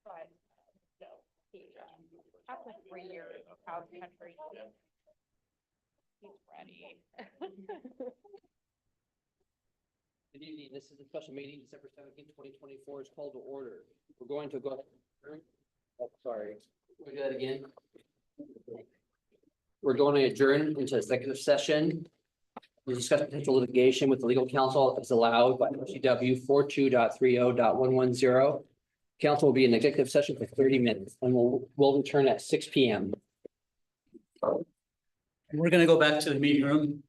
but no, he after 3 years out of the country, he's ready. Good evening. This is a special meeting, December 17th, 2024 is called to order. We're going to go. Oh, sorry. We do that again. We're going to adjourn into executive session. We discuss potential litigation with the legal counsel as allowed by RCW 42.30.110. Council will be in executive session for 30 minutes and we'll return at 6 p.m. We're gonna go back to the meeting room.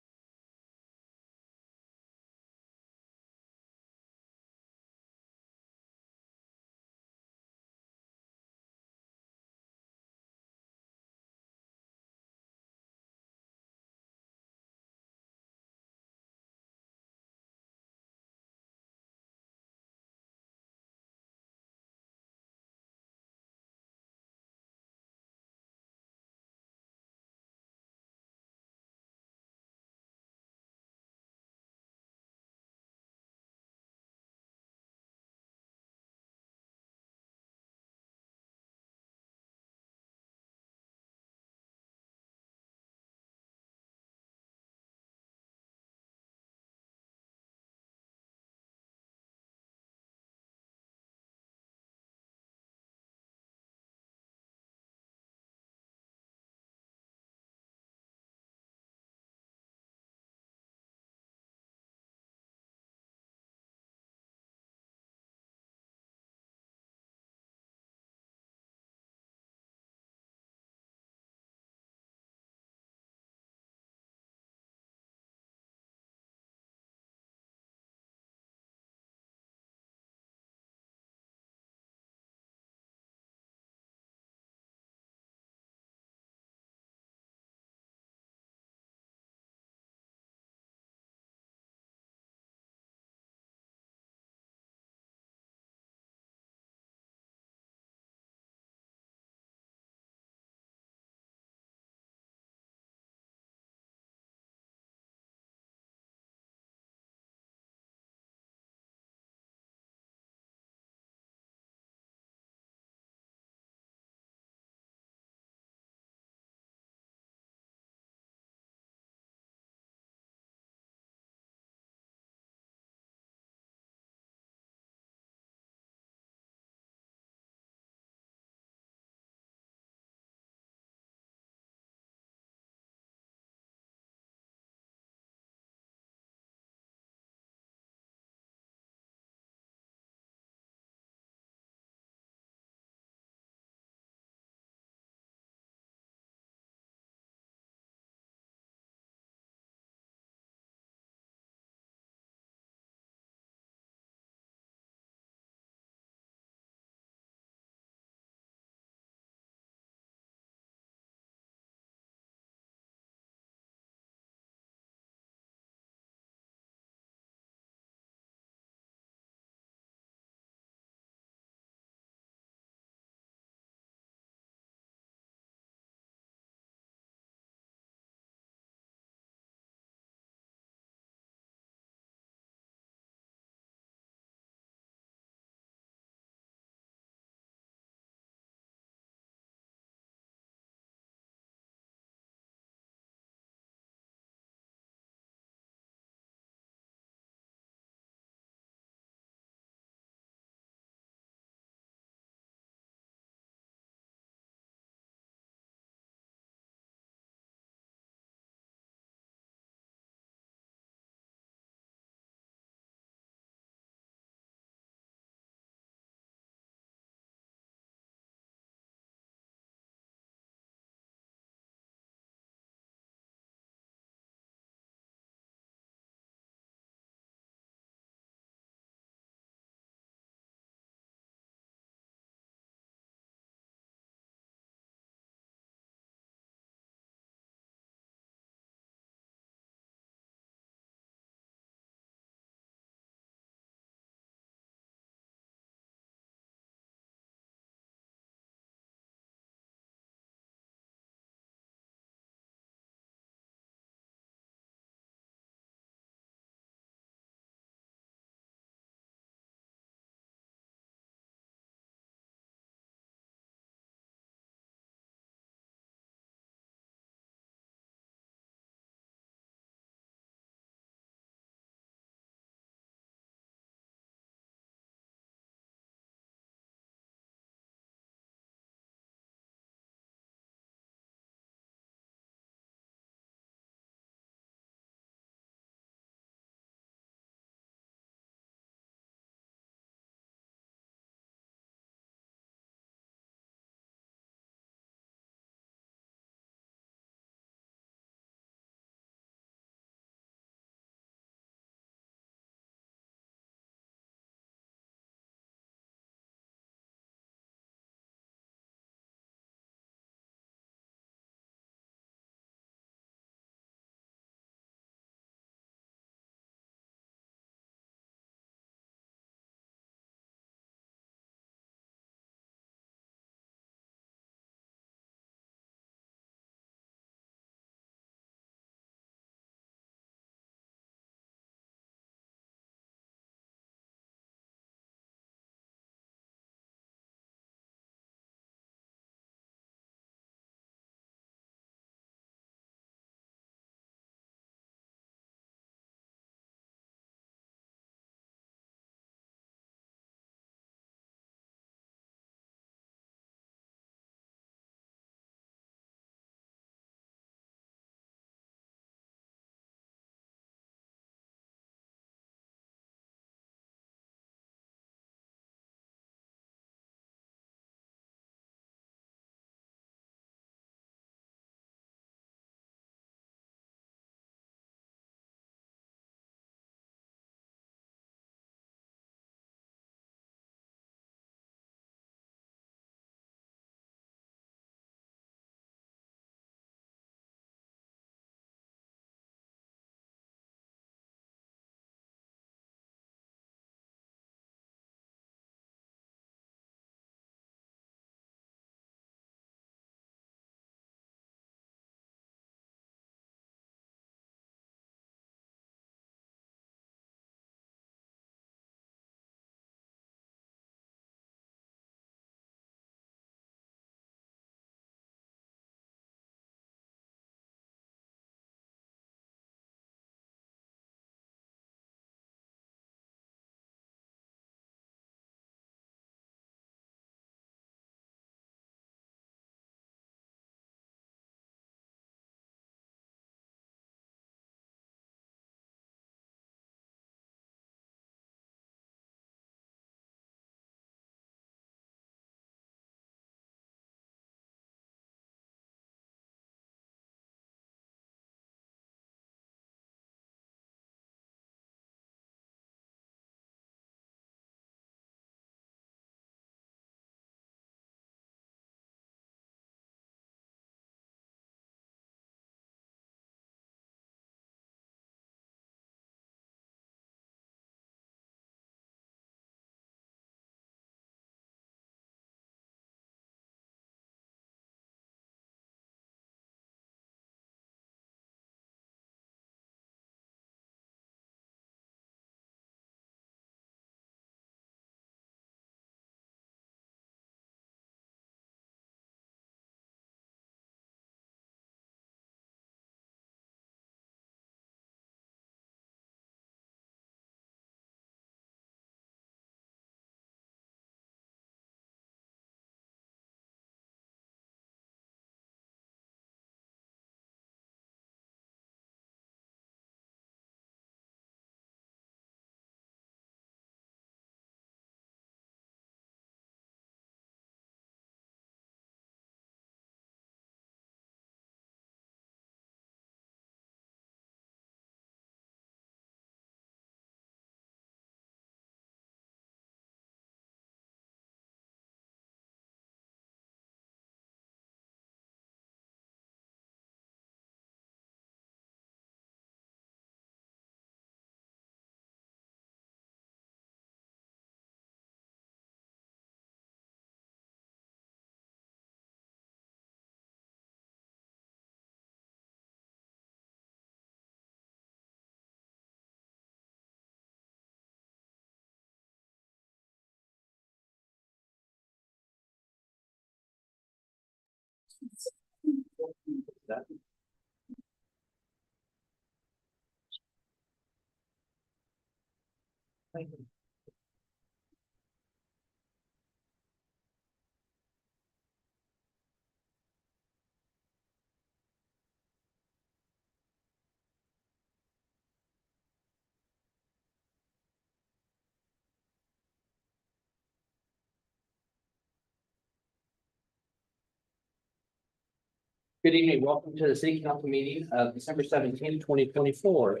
Good evening. Welcome to the city council meeting of December 2024.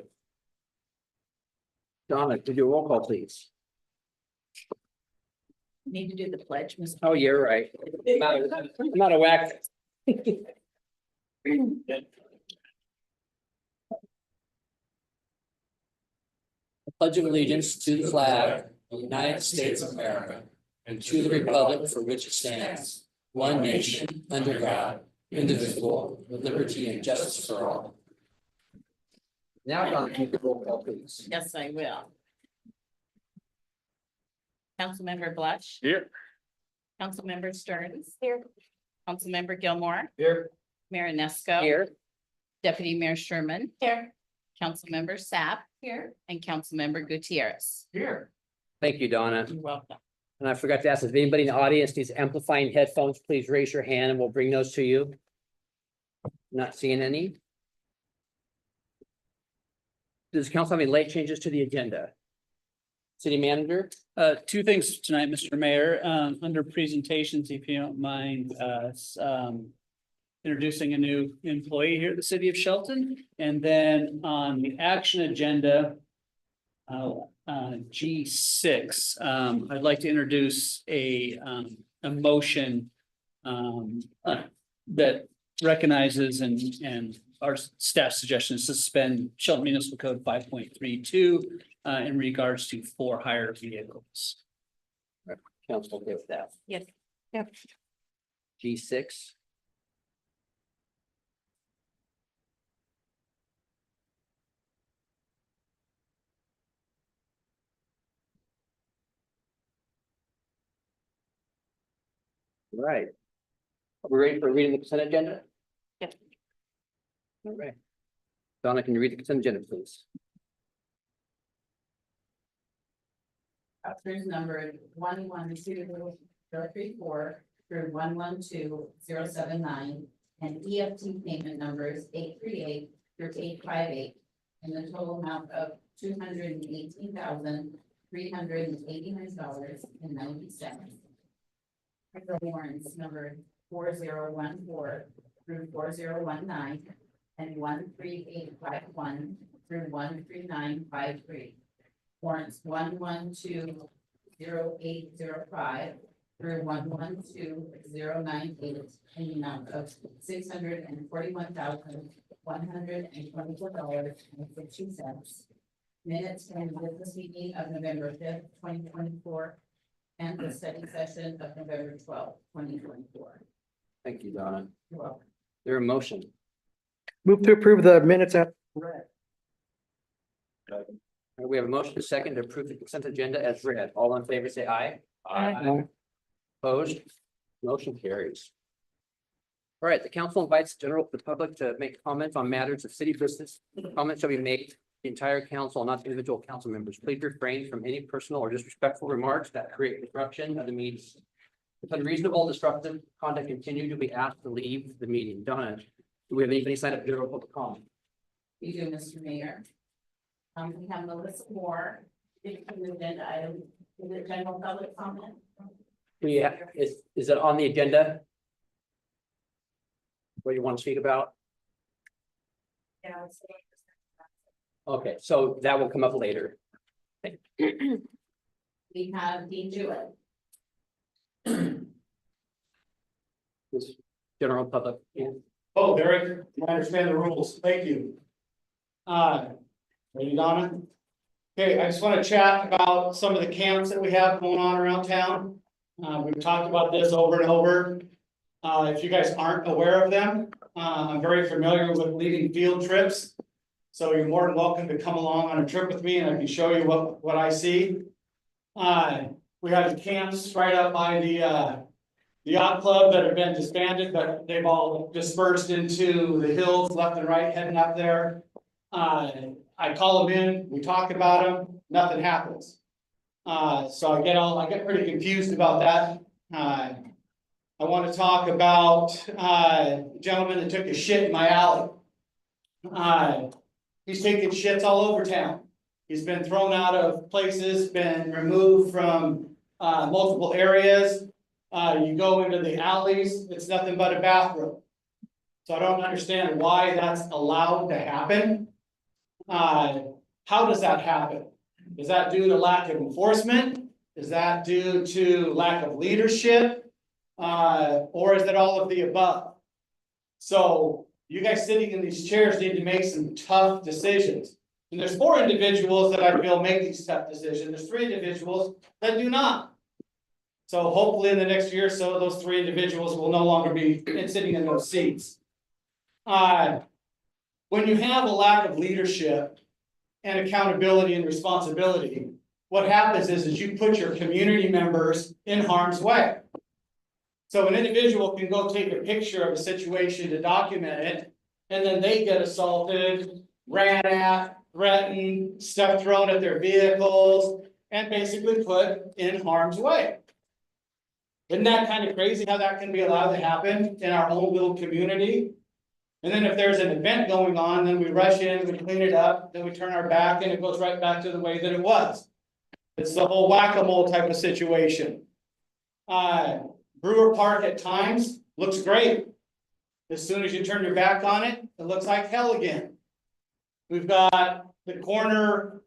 Donna, could you roll call, please? Need to do the pledge, Ms. Oh, you're right. I'm not a whack. Pledge of allegiance to the flag of the United States of America and to the republic for which it stands, one nation, under God, indivisible, with liberty and justice for all. Now, Donna, can you roll call, please? Yes, I will. Councilmember Blush. Here. Councilmember Stearns. Here. Councilmember Gilmore, Here. Mayor Nesco. Here. Deputy Mayor Sherman. Here. Councilmember Sapp. Here. And Councilmember Gutierrez. Here. Thank you, Donna. You're welcome. And I forgot to ask, if anybody in the audience needs amplifying headphones, please raise your hand and we'll bring those to you. Not seeing any. Does council have any late changes to the agenda? City manager? Two things tonight, Mr. Mayor, under presentations, if you don't mind, introducing a new employee here at the city of Shelton. And then on the action agenda, G6, I'd like to introduce a motion that recognizes and our staff suggestion is suspend Shelton Municipal Code 5.32 in regards to for hire vehicles. Council okay with that? Yes. G6. Right. Are we ready for reading the consent agenda? Yep. All right. Donna, can you read the consent agenda, please? Vouchers numbered 112-034 through 112-079 and EFT payment numbers 838 through 858 in the total amount of $218,389.90. The warrants numbered 4014 through 4019 and 13851 through 13953. Warrants 112-0805 through 112-098 in the amount of $641,124.60. Minutes from the business meeting of November 5th, 2024, and the study session of November 12th, 2024. Thank you, Donna. You're welcome. There a motion? Move to approve the minutes at. We have a motion to second to approve the consent agenda as read. All in favor, say aye. Aye. Opposed? Motion carries. All right, the council invites the public to make comments on matters of city business. Comments shall be made to the entire council, not individual council members. Please refrain from any personal or disrespectful remarks that create disruption of the meeting. If unreasonable, disruptive conduct continue, to be asked to leave the meeting. Donna, do we have anybody sign up for general public comment? You do, Mr. Mayor. We have Melissa Moore, fifteen agenda item, is it general public comment? Is it on the agenda? What you want to speak about? Yeah. Okay, so that will come up later. We have Dean Jewett. This general public. Oh, Derek, I understand the rules. Thank you. Are you Donna? Okay, I just want to chat about some of the camps that we have going on around town. We've talked about this over and over. If you guys aren't aware of them, I'm very familiar with leading field trips. So you're more than welcome to come along on a trip with me and I can show you what I see. We have the camps right up by the the yacht club that have been disbanded, but they've all dispersed into the hills left and right heading up there. I call them in, we talk about them, nothing happens. So I get pretty confused about that. I want to talk about, a gentleman that took a shit in my alley. He's taking shits all over town. He's been thrown out of places, been removed from, multiple areas. You go into the alleys, it's nothing but a bathroom. So I don't understand why that's allowed to happen. How does that happen? Is that due to lack of enforcement? Is that due to lack of leadership? Or is it all of the above? So you guys sitting in these chairs need to make some tough decisions. And there's 4 individuals that I feel make these tough decisions. There's 3 individuals that do not. So hopefully in the next year or so, those 3 individuals will no longer be sitting in those seats. When you have a lack of leadership and accountability and responsibility, what happens is you put your community members in harm's way. So an individual can go take a picture of a situation to document it, and then they get assaulted, ran at, threatened, stuff thrown at their vehicles, and basically put in harm's way. Isn't that kind of crazy how that can be allowed to happen in our own little community? And then if there's an event going on, then we rush in, we clean it up, then we turn our back and it goes right back to the way that it was. It's the whole whack-a-mole type of situation. Brewer Park at times looks great. As soon as you turn your back on it, it looks like hell again. We've got the corner,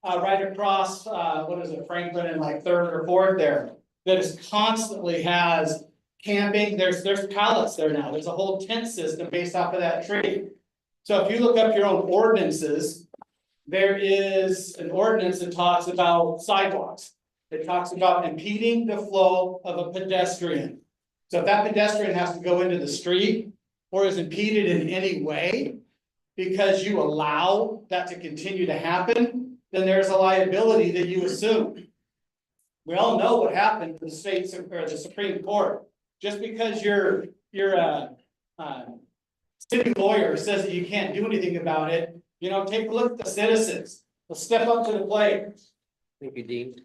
right across, Franklin and like 3rd or 4th there, that is constantly has camping. There's pallets there now. There's a whole tent system based off of that tree. So if you look up your own ordinances, there is an ordinance that talks about sidewalks. It talks about impeding the flow of a pedestrian. So if that pedestrian has to go into the street or is impeded in any way because you allow that to continue to happen, then there's a liability that you assume. We all know what happened to the state or the Supreme Court. Just because your city lawyer says that you can't do anything about it, take a look at the citizens. Let's step up to the plate. Thank you, Dean.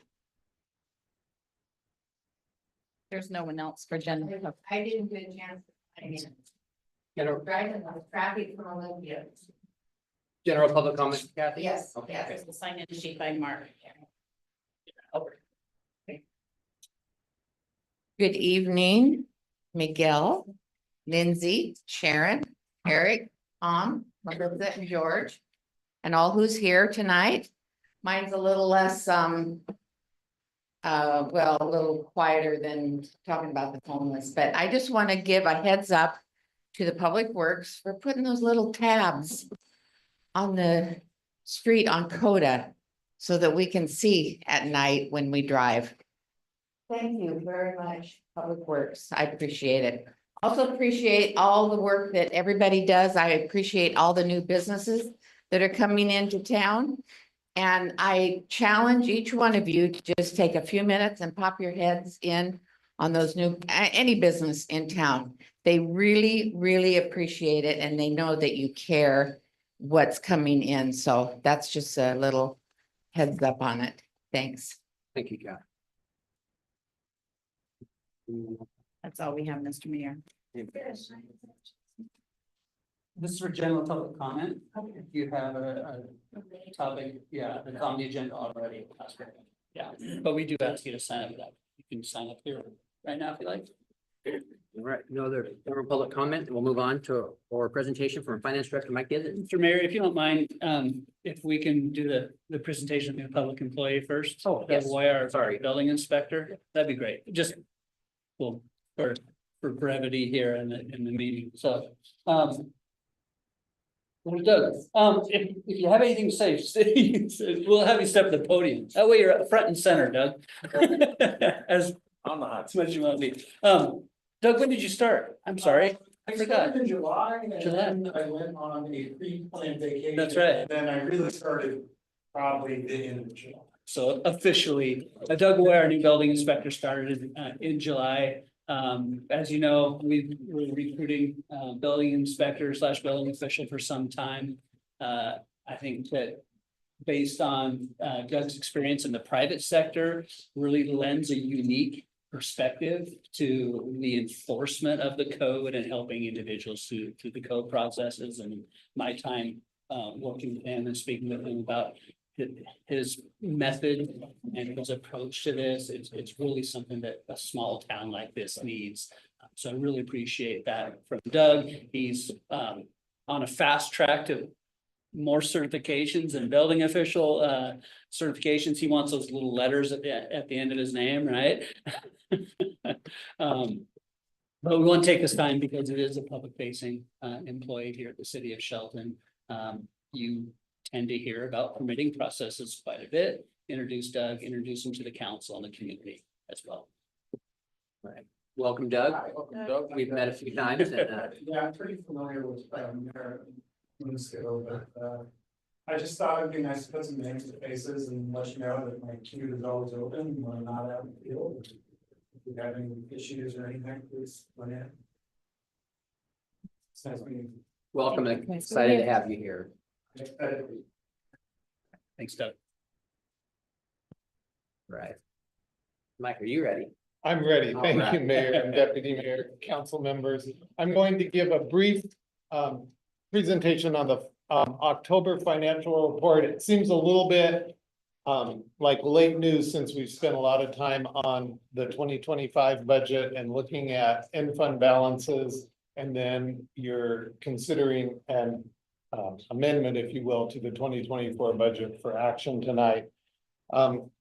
There's no one else for Jennifer. I didn't get a chance. General, Driving on traffic from Olympia. general public comment, Kathy? Yes, Okay. yes, the sign in sheet by Mark. Good evening, Miguel, Lindsay, Sharon, Eric, Tom, Melissa, and George, and all who's here tonight. Mine's a little less, a little quieter than talking about the homeless, but I just want to give a heads up to the Public Works for putting those little tabs on the street on Coda so that we can see at night when we drive. Thank you very much, Public Works. I appreciate it. Also appreciate all the work that everybody does. I appreciate all the new businesses that are coming into town. And I challenge each one of you to just take a few minutes and pop your heads in on those new, any business in town. They really, really appreciate it and they know that you care what's coming in. So that's just a little heads up on it. Thanks. Thank you, Kathy. That's all we have, Mr. Mayor. This is for general public comment. If you have a topic, it's on the agenda already. Yeah, but we do ask you to sign up for that. You can sign up here right now if you like. All right, no other general public comment. We'll move on to our presentation from Finance Director Mike Gizzard. Mr. Mayor, if you don't mind, if we can do the presentation of the public employee first. Oh, yes. Our Sorry. building inspector, that'd be great. Just well, for brevity here in the meeting. So, Doug, if you have anything to say, we'll have you step to the podium. That way you're front and center, Doug. As much as you want to be. Doug, when did you start? I'm sorry. I started in July and July. then I went on a pre-planned vacation. That's right. And then I really started probably the end of July. So officially, Doug Ware, our new building inspector, started in July. As you know, we're recruiting, building inspector / building official for some time. I think that based on, Doug's experience in the private sector, really lends a unique perspective to the enforcement of the code and helping individuals through the code processes. And my time, working with him and speaking with him about his method and his approach to this, it's really something that a small town like this needs. So I really appreciate that from Doug. He's on a fast track to more certifications and building official certifications. He wants those little letters at the end of his name, right? But we want to take this time because it is a public facing employee here at the city of Shelton. You tend to hear about permitting processes quite a bit. Introduce Doug, introduce him to the council and the community as well. Welcome, Doug. Welcome, Doug. We've met a few times and Yeah, I'm pretty familiar with, Munisco, but, I just thought it'd be nice to put some names to faces and let you know that my queue is always open when I'm not out in the field. If you have any issues or anything, please let me know. It's nice meeting welcome. Excited to have you here. you. Thanks, Doug. Right. Mike, are you ready? I'm ready. All Thank you, right. Mayor and Deputy Mayor, council members. I'm going to give a brief presentation on the October financial report. It seems a little bit like late news since we've spent a lot of time on the 2025 budget and looking at end fund balances. And then you're considering an amendment, if you will, to the 2024 budget for action tonight.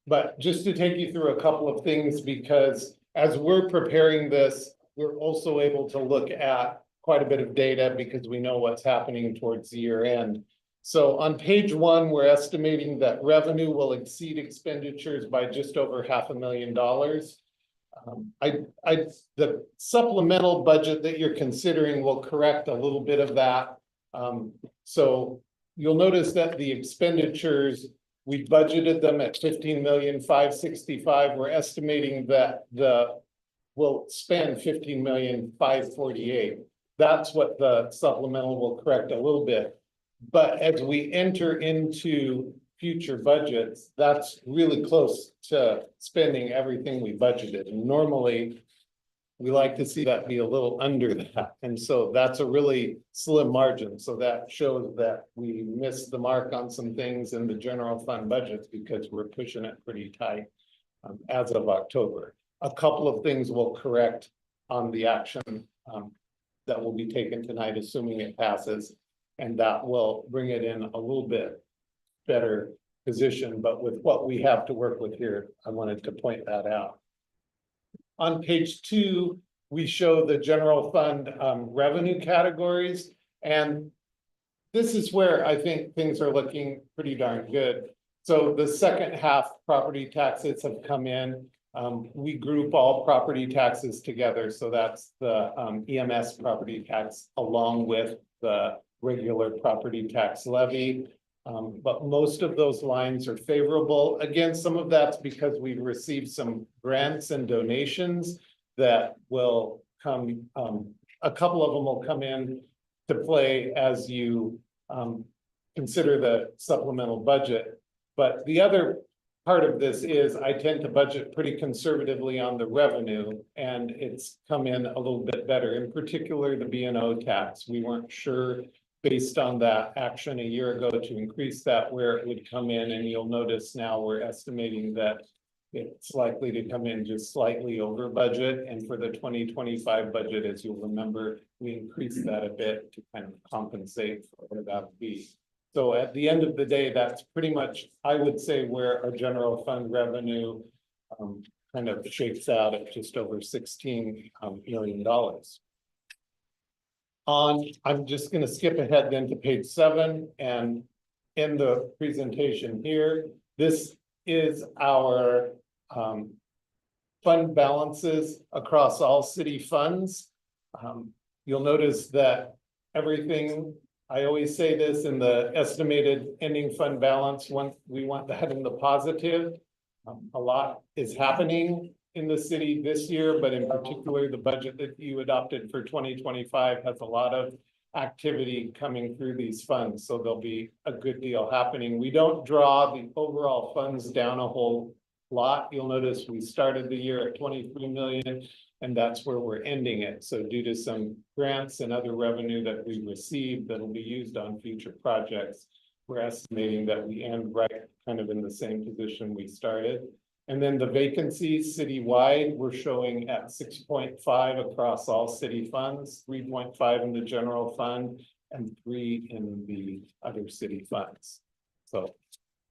But just to take you through a couple of things, because as we're preparing this, we're also able to look at quite a bit of data because we know what's happening towards the year end. So on page 1, we're estimating that revenue will exceed expenditures by just over $500,000. The supplemental budget that you're considering will correct a little bit of that. So you'll notice that the expenditures, we budgeted them at $15,565,000. We're estimating that we'll spend $15,548,000. That's what the supplemental will correct a little bit. But as we enter into future budgets, that's really close to spending everything we budgeted. And normally, we like to see that be a little under that. And so that's a really slim margin. So that shows that we missed the mark on some things in the general fund budgets because we're pushing it pretty tight as of October. A couple of things will correct on the action that will be taken tonight, assuming it passes. And that will bring it in a little bit better position. But with what we have to work with here, I wanted to point that out. On page 2, we show the general fund revenue categories. And this is where I think things are looking pretty darn good. So the second half property taxes have come in. We group all property taxes together. So that's the EMS property tax along with the regular property tax levy. But most of those lines are favorable. Again, some of that's because we've received some grants and donations that will come, a couple of them will come in to play as you consider the supplemental budget. But the other part of this is I tend to budget pretty conservatively on the revenue, and it's come in a little bit better, in particular the B&O tax. We weren't sure based on that action a year ago to increase that where it would come in, and you'll notice now we're estimating that it's likely to come in just slightly over budget. And for the 2025 budget, as you'll remember, we increased that a bit to kind of compensate for what that would be. So at the end of the day, that's pretty much, I would say, where our general fund revenue kind of shakes out at just over $16 million. I'm just going to skip ahead then to page 7 and in the presentation here. This is our fund balances across all city funds. You'll notice that everything, I always say this, in the estimated ending fund balance, we want that in the positive. A lot is happening in the city this year, but in particular, the budget that you adopted for 2025 has a lot of activity coming through these funds, so there'll be a good deal happening. We don't draw the overall funds down a whole lot. You'll notice we started the year at 23 million, and that's where we're ending it. So due to some grants and other revenue that we received that'll be used on future projects, we're estimating that we end right kind of in the same position we started. And then the vacancies citywide, we're showing at 6.5 across all city funds, 3.5 in the general fund, and 3 in the other city funds. So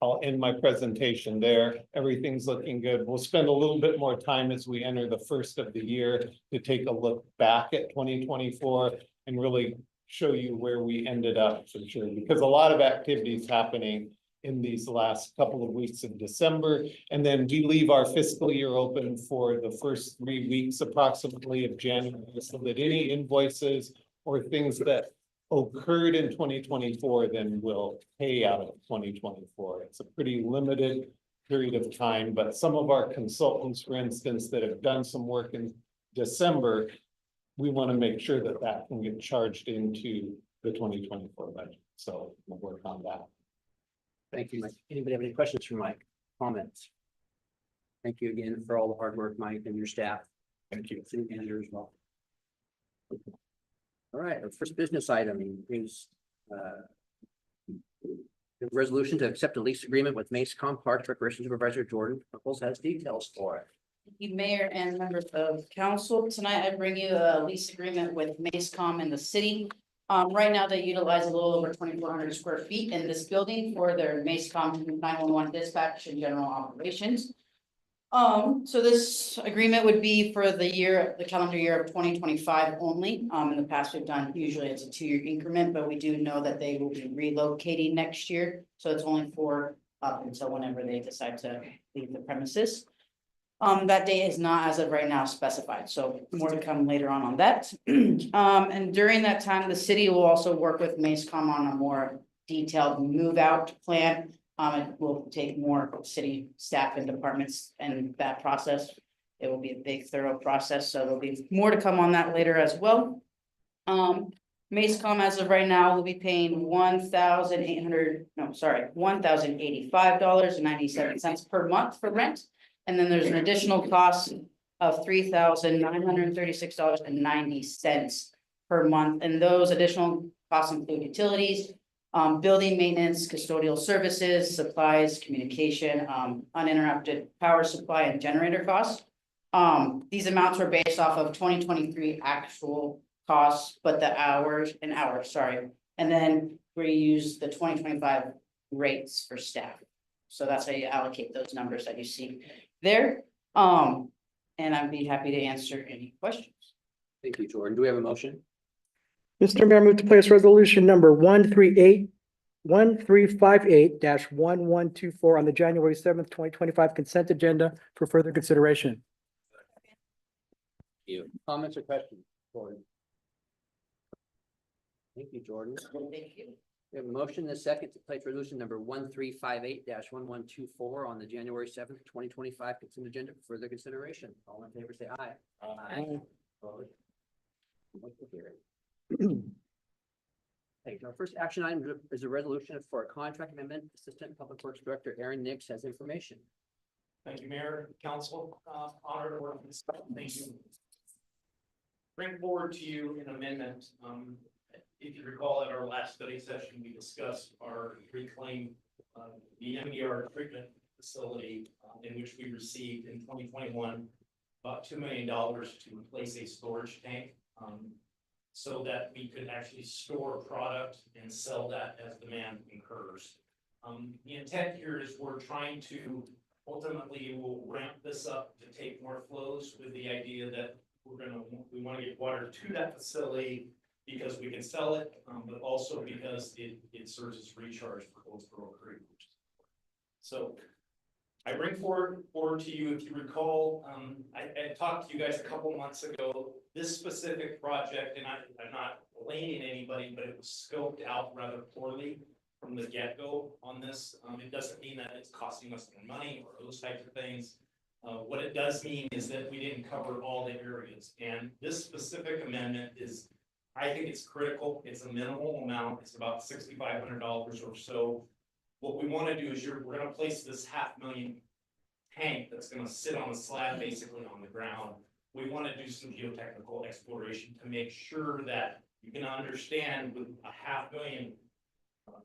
I'll end my presentation there. Everything's looking good. We'll spend a little bit more time as we enter the first of the year to take a look back at 2024 and really show you where we ended up for sure, because a lot of activities happening in these last couple of weeks of December. And then we leave our fiscal year open for the first 3 weeks approximately of January, so that any invoices or things that occurred in 2024 then will pay out of 2024. It's a pretty limited period of time, but some of our consultants, for instance, that have done some work in December, we want to make sure that that can get charged into the 2024 budget. So we'll work on that. Thank you, Mike. Anybody have any questions for Mike? Comments? Thank you again for all the hard work, Mike, and your staff. Thank you. City manager as well. All right, our first business item is the resolution to accept a lease agreement with Macecom. Parks Recreation Supervisor Jordan Nichols has details for it. Thank you, Mayor and members of council. Tonight I bring you a lease agreement with Macecom in the city. Right now they utilize a little over 2,400 square feet in this building for their Macecom 911 dispatch and general operations. So this agreement would be for the calendar year of 2025 only. In the past, we've done, usually it's a 2-year increment, but we do know that they will be relocating next year. So it's only for up until whenever they decide to leave the premises. That date is not as of right now specified, so more to come later on that. And during that time, the city will also work with Macecom on a more detailed move out plan. It will take more city staff and departments and that process. It will be a big thorough process, so there'll be more to come on that later as well. Macecom as of right now will be paying $1,085.97 per month for rent. And then there's an additional cost of $3,936.90 per month. And those additional costs include utilities, building maintenance, custodial services, supplies, communication, uninterrupted power supply and generator costs. These amounts were based off of 2023 actual costs, but the hours, and then we use the 2025 rates for staff. So that's how you allocate those numbers that you see there. And I'd be happy to answer any questions. Thank you, Jordan. Do we have a motion? Mr. Mayor, move to place resolution number 1358-1124 on the January 7th, 2025 consent agenda for further consideration. Thank you. Comments or questions, Jordan? Thank you, Jordan. Thank you. We have a motion and a second to place resolution number 1358-1124 on the January 7th, 2025 consent agenda for further consideration. All in favor, say aye. Aye. Opposed? Motion carried. Thank you. Our first action item is a resolution for a contract amendment. Assistant Public Works Director Aaron Nix has information. Thank you, Mayor, Council, honored to work with this. Thank you. Bring forward to you an amendment. If you recall, at our last study session, we discussed our reclaim, the MDR treatment facility, in which we received in 2021 about $2 million to replace a storage tank, so that we could actually store product and sell that as demand incurs. The intent here is we're trying to ultimately we'll ramp this up to take more flows with the idea that we want to get water to that facility because we can sell it, but also because it serves as recharge for Goldsboro Creek. So I bring forward to you, if you recall, I talked to you guys a couple months ago, this specific project, and I'm not blaming anybody, but it was scoped out rather poorly from the get-go on this. It doesn't mean that it's costing us more money or those types of things. What it does mean is that we didn't cover all the areas, and this specific amendment is, I think it's critical. It's a minimal amount. It's about $6,500 or so. What we want to do is we're gonna place this $500,000 tank that's gonna sit on a slab basically on the ground. We want to do some geotechnical exploration to make sure that you can understand with a 500,000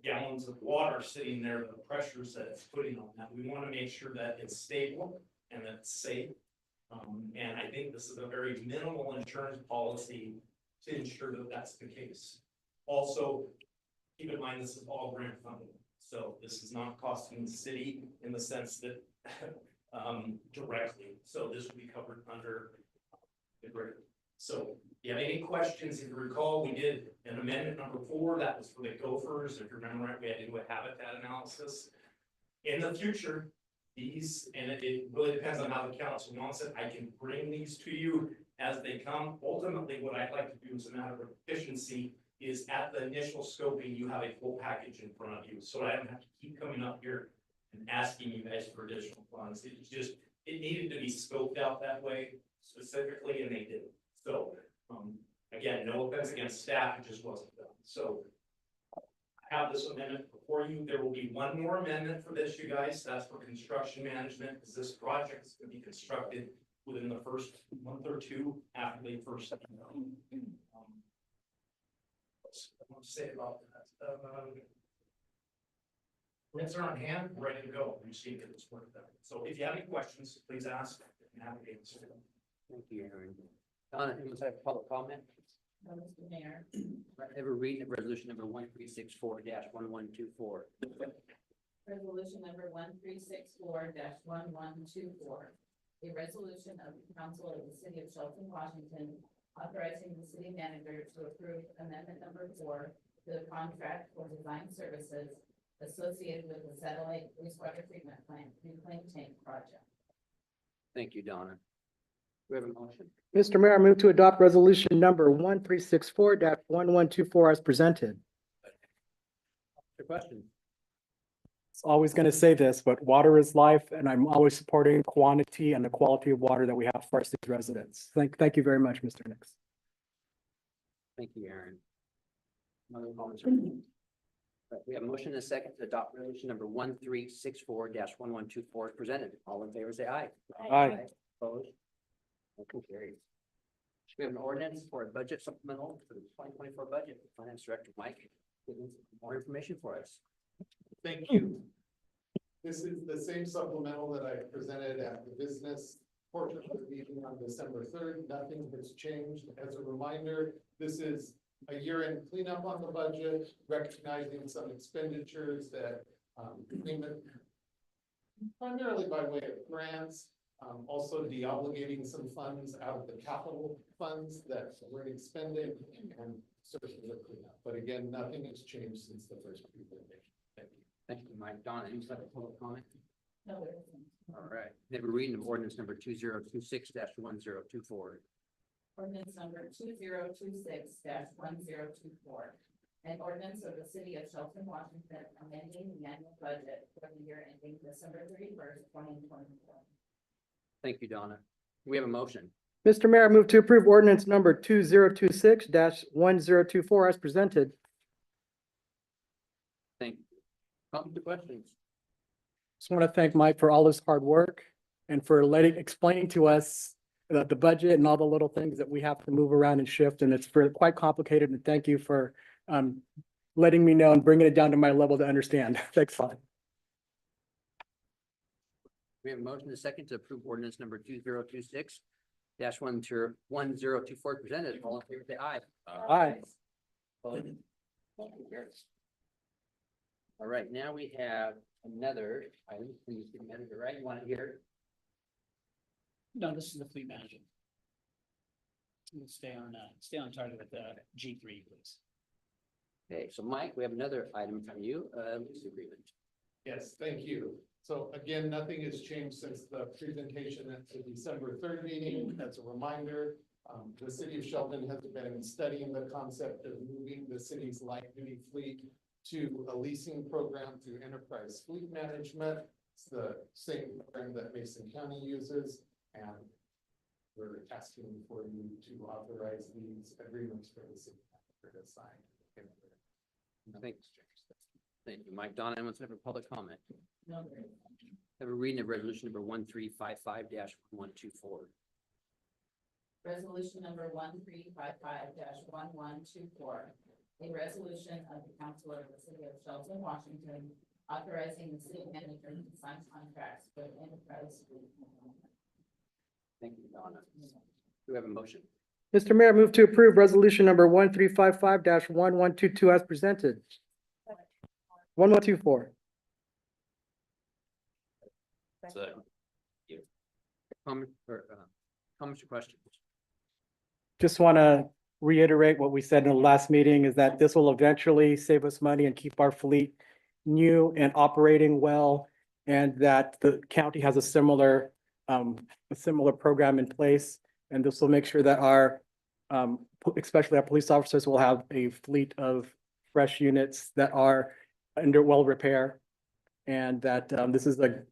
gallons of water sitting there, the pressures that it's putting on that. We want to make sure that it's stable and that it's safe. And I think this is a very minimal insurance policy to ensure that that's the case. Also, keep in mind, this is all grant funded. So this is not costing the city in the sense that directly. So this will be covered under the grant. So if you have any questions, if you recall, we did an amendment number 4, that was for the gophers. If you remember right, we had to do a habitat analysis. In the future, these, and it really depends on how the council wants it, I can bring these to you as they come. Ultimately, what I'd like to do as a matter of efficiency is at the initial scoping, you have a full package in front of you. So I don't have to keep coming up here and asking you guys for additional funds. It's just, it needed to be scoped out that way specifically, and they did. So, again, no offense against staff, it just wasn't done. So I have this amendment before you. There will be one more amendment for this, you guys. That's for construction management, because this project is going to be constructed within the first month or two after they first. What's I want to say about that? Prints are on hand, ready to go. You see that it's worked out. So if you have any questions, please ask. I'm happy to answer them. Thank you, Aaron. Donna, anyone have public comment? No, Mr. Mayor. Ever read resolution number 1364-1124? Resolution number 1364-1124. A resolution of the council of the city of Shelton, Washington, authorizing the city manager to approve amendment number 4 to the contract for design services associated with the satellite wastewater treatment plant reclaim tank project. Thank you, Donna. We have a motion. Mr. Mayor, I move to adopt resolution number 1364-1124 as presented. The question. It's always going to say this, but water is life, and I'm always supporting quantity and the quality of water that we have for our city residents. Thank you very much, Mr. Nix. Thank you, Aaron. Another comments? We have a motion and a second to adopt resolution number 1364-1124 presented. All in favor, say aye. Aye. Opposed? Motion carries. We have an ordinance for a budget supplemental for the 2024 budget. Finance Director Mike, giving more information for us. Thank you. This is the same supplemental that I presented at the business portion of the meeting on December 3rd. Nothing has changed. As a reminder, this is a year-end cleanup on the budget, recognizing some expenditures that payment primarily by way of grants, also de-obligating some funds out of the capital funds that we're expending and services of cleanup. But again, nothing has changed since the first presentation. Thank you. Thank you, Mike. Donna, any second public comment? No, there isn't. All right. They were reading of ordinance number 2026-1024. Ordinance number 2026-1024. An ordinance of the city of Shelton, Washington, amending the annual budget for the year ending December 31st, 2024. Thank you, Donna. We have a motion. Mr. Mayor, I move to approve ordinance number 2026-1024 as presented. Thank you. Come to questions. Just want to thank Mike for all his hard work and for explaining to us the budget and all the little things that we have to move around and shift. And it's quite complicated. And thank you for letting me know and bringing it down to my level to understand. Thanks a lot. We have a motion and a second to approve ordinance number 2026-1024 presented. All in favor, say aye. Aye. Opposed? Motion carries. All right, now we have another item. Please give me the right. You want to hear? No, this is the fleet manager. Stay on target with G3, please. Okay, so Mike, we have another item from you, lease agreement. Yes, thank you. So again, nothing has changed since the presentation at the December 3rd meeting. As a reminder, the city of Shelton has been studying the concept of moving the city's light duty fleet to a leasing program through Enterprise Fleet Management. It's the same program that Mason County uses, and we're asking for you to authorize these agreements for the city manager to sign. Thank you, Mike. Donna, anyone have a public comment? No, Have a reading of resolution number 1355-1124. resolution number 1355-1124. A resolution of the council of the city of Shelton, Washington, authorizing the city manager to sign contracts with enterprise. Thank you, Donna. Do we have a motion? Mr. Mayor, move to approve resolution number 1355-1122 as presented. 1124. Comment or comments or questions? Just want to reiterate what we said in the last meeting is that this will eventually save us money and keep our fleet new and operating well. And that the county has a similar program in place. And this will make sure that our, especially our police officers will have a fleet of fresh units that are under well repair. And that this is a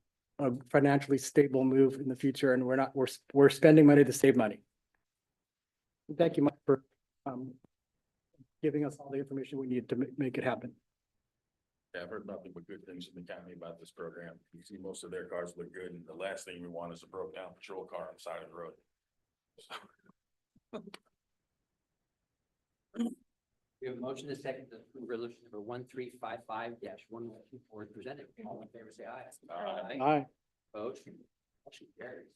financially stable move in the future, and we're spending money to save money. Thank you, Mike, for giving us all the information we need to make it happen. Yeah, I've heard nothing but good things in the county about this program. You see, most of their cars look good, and the last thing we want is a broke down patrol car on the side of the road. We have a motion to second to approve resolution number 1355-1124 presented. All in favor, say aye. Aye. Opposed? Motion carries.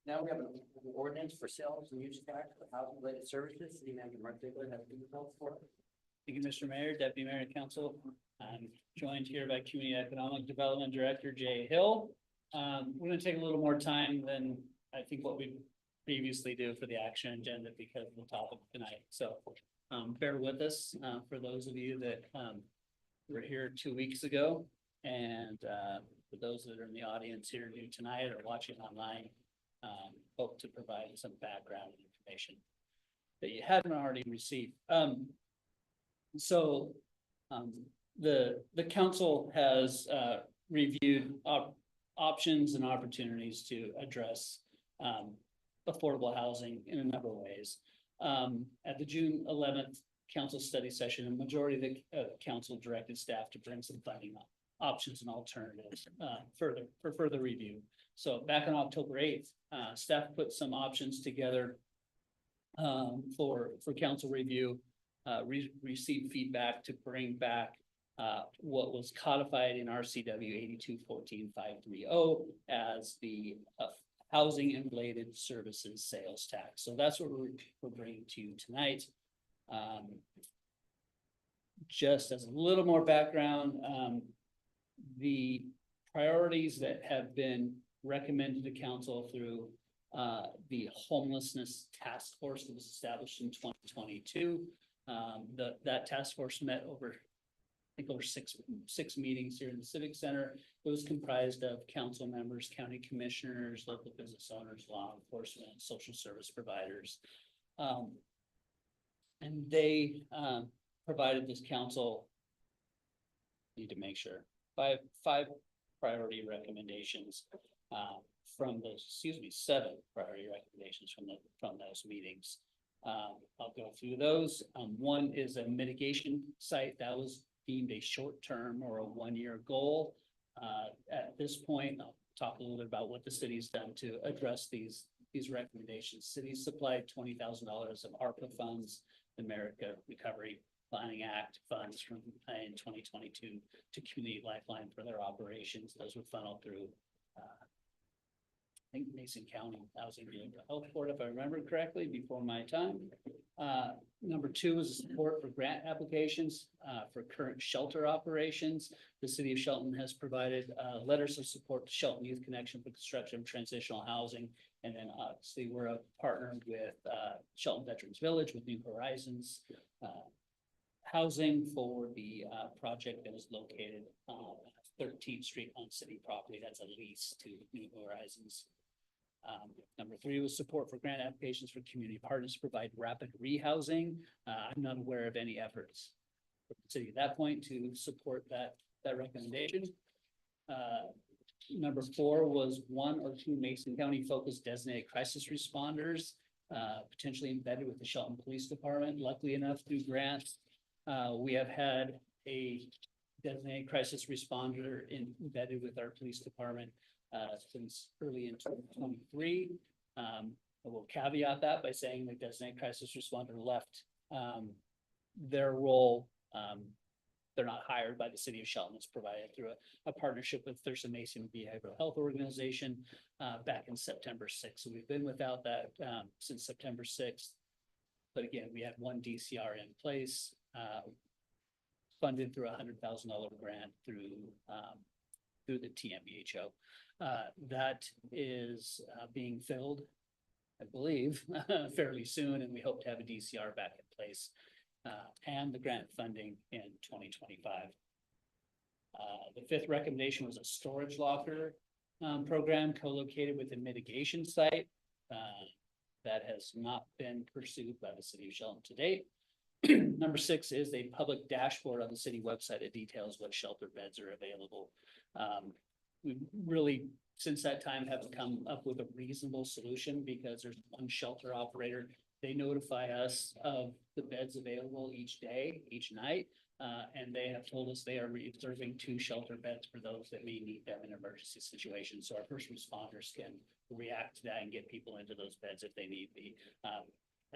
Now we have an ordinance for sales and use tax for housing related services. City Manager Mark Ziegler has details for us. Thank you, Mr. Mayor, Deputy Mayor and Council. I'm joined here by Community Economic Development Director Jay Hill. We're gonna take a little more time than I think what we previously do for the action agenda because of the topic tonight. So bear with us for those of you that were here 2 weeks ago. And for those that are in the audience here new tonight or watching online, hope to provide some background information that you hadn't already received. The council has reviewed options and opportunities to address affordable housing in a number of ways. At the June 11th council study session, a majority of the council directed staff to bring some funding options and alternatives for further review. So back on October 8th, staff put some options together for council review. Received feedback to bring back what was codified in RCW 8214.530 as the housing and related services sales tax. So that's what we're bringing to you tonight. Just as a little more background, the priorities that have been recommended to council through the homelessness task force that was established in 2022. That task force met over six meetings here in the Civic Center. It was comprised of council members, county commissioners, local business owners, law enforcement, social service providers. And they provided this council, need to make sure, five priority recommendations from those, seven priority recommendations from those meetings. I'll go through those. One is a mitigation site that was deemed a short-term or a one-year goal. At this point, I'll talk a little bit about what the city's done to address these recommendations. City supplied $20,000 of ARPA funds, the America Recovery Planning Act funds from in 2022 to Community Lifeline for their operations. Those were funneled through I think Mason County Housing and Health Board, if I remember correctly, before my time. Number two is support for grant applications for current shelter operations. The city of Shelton has provided letters of support to Shelton Youth Connection for construction of transitional housing. And then obviously we're a partner with Shelton Veterans Village with New Horizons housing for the project that is located on 13th Street on city property. That's a lease to New Horizons. Number three was support for grant applications for community partners to provide rapid rehousing. I'm not aware of any efforts for the city at that point to support that recommendation. Number 4 was 1 or 2 Mason County focused designated crisis responders, potentially embedded with the Shelton Police Department. Luckily enough, through grants, we have had a designated crisis responder embedded with our police department since early in 2023. I will caveat that by saying the designated crisis responder left their role. They're not hired by the city of Shelton. It's provided through a partnership with Thurston Mason Behavioral Health Organization back in September 6th. So we've been without that since September 6th. But again, we had 1 DCR in place, funded through a $100,000 grant through the TMBHO. That is being filled, I believe, fairly soon, and we hope to have a DCR back in place and the grant funding in 2025. The 5th recommendation was a storage locker program co-located with a mitigation site that has not been pursued by the city of Shelton to date. Number 6 is a public dashboard on the city website that details what shelter beds are available. We really, since that time, haven't come up with a reasonable solution because there's 1 shelter operator. They notify us of the beds available each day, each night, and they have told us they are reserving 2 shelter beds for those that may need them in emergency situations. So our first responders can react to that and get people into those beds if they need be.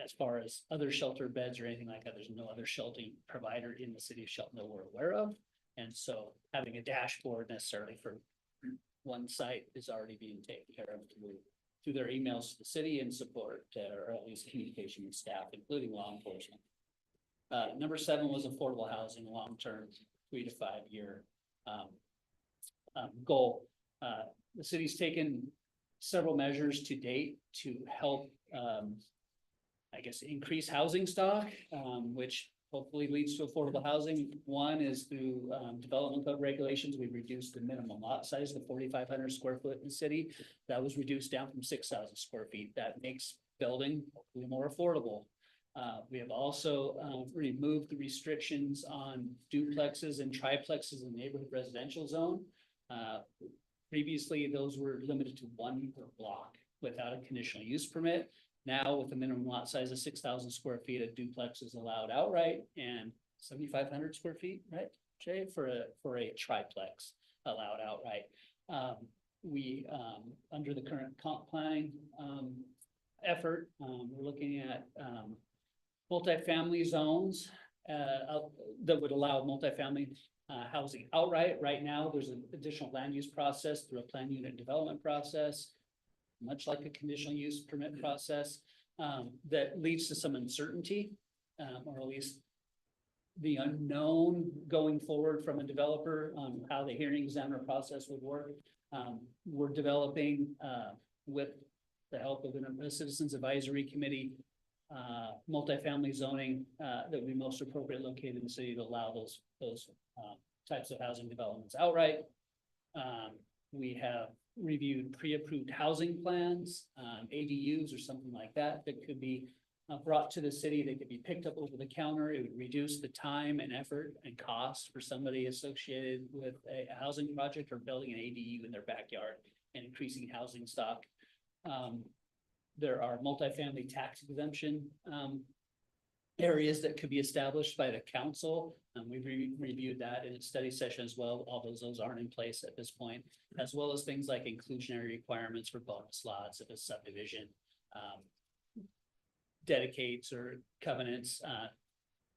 As far as other shelter beds or anything like that, there's no other sheltering provider in the city of Shelton that we're aware of. And so having a dashboard necessarily for 1 site is already being taken care of through their emails to the city and support, or at least communication with staff, including law enforcement. Number 7 was affordable housing, long-term, 3 to 5 year goal. The city's taken several measures to date to help, I guess, increase housing stock, which hopefully leads to affordable housing. 1 is through development code regulations. We've reduced the minimum lot size to 4,500 square foot in the city. That was reduced down from 6,000 square feet. That makes building hopefully more affordable. We have also removed the restrictions on duplexes and triplexes in the neighborhood residential zone. Previously, those were limited to 1 per block without a conditional use permit. Now, with a minimum lot size of 6,000 square feet, a duplex is allowed outright, and 7,500 square feet, right, Jay, for a triplex allowed outright. We, under the current comp planning effort, we're looking at multifamily zones that would allow multifamily housing outright. Right now, there's an additional land use process through a plan unit development process, much like a conditional use permit process, that leads to some uncertainty, or at least the unknown going forward from a developer on how the hearing examiner process would work. We're developing, with the help of a citizens advisory committee, multifamily zoning that would be most appropriate located in the city to allow those types of housing developments outright. We have reviewed pre-approved housing plans, ADUs or something like that, that could be brought to the city. They could be picked up over the counter. It would reduce the time and effort and cost for somebody associated with a housing project or building an ADU in their backyard and increasing housing stock. There are multifamily tax exemption areas that could be established by the council. We've reviewed that in a study session as well, although those aren't in place at this point, as well as things like inclusionary requirements for bonus lots if a subdivision dedicates or covenants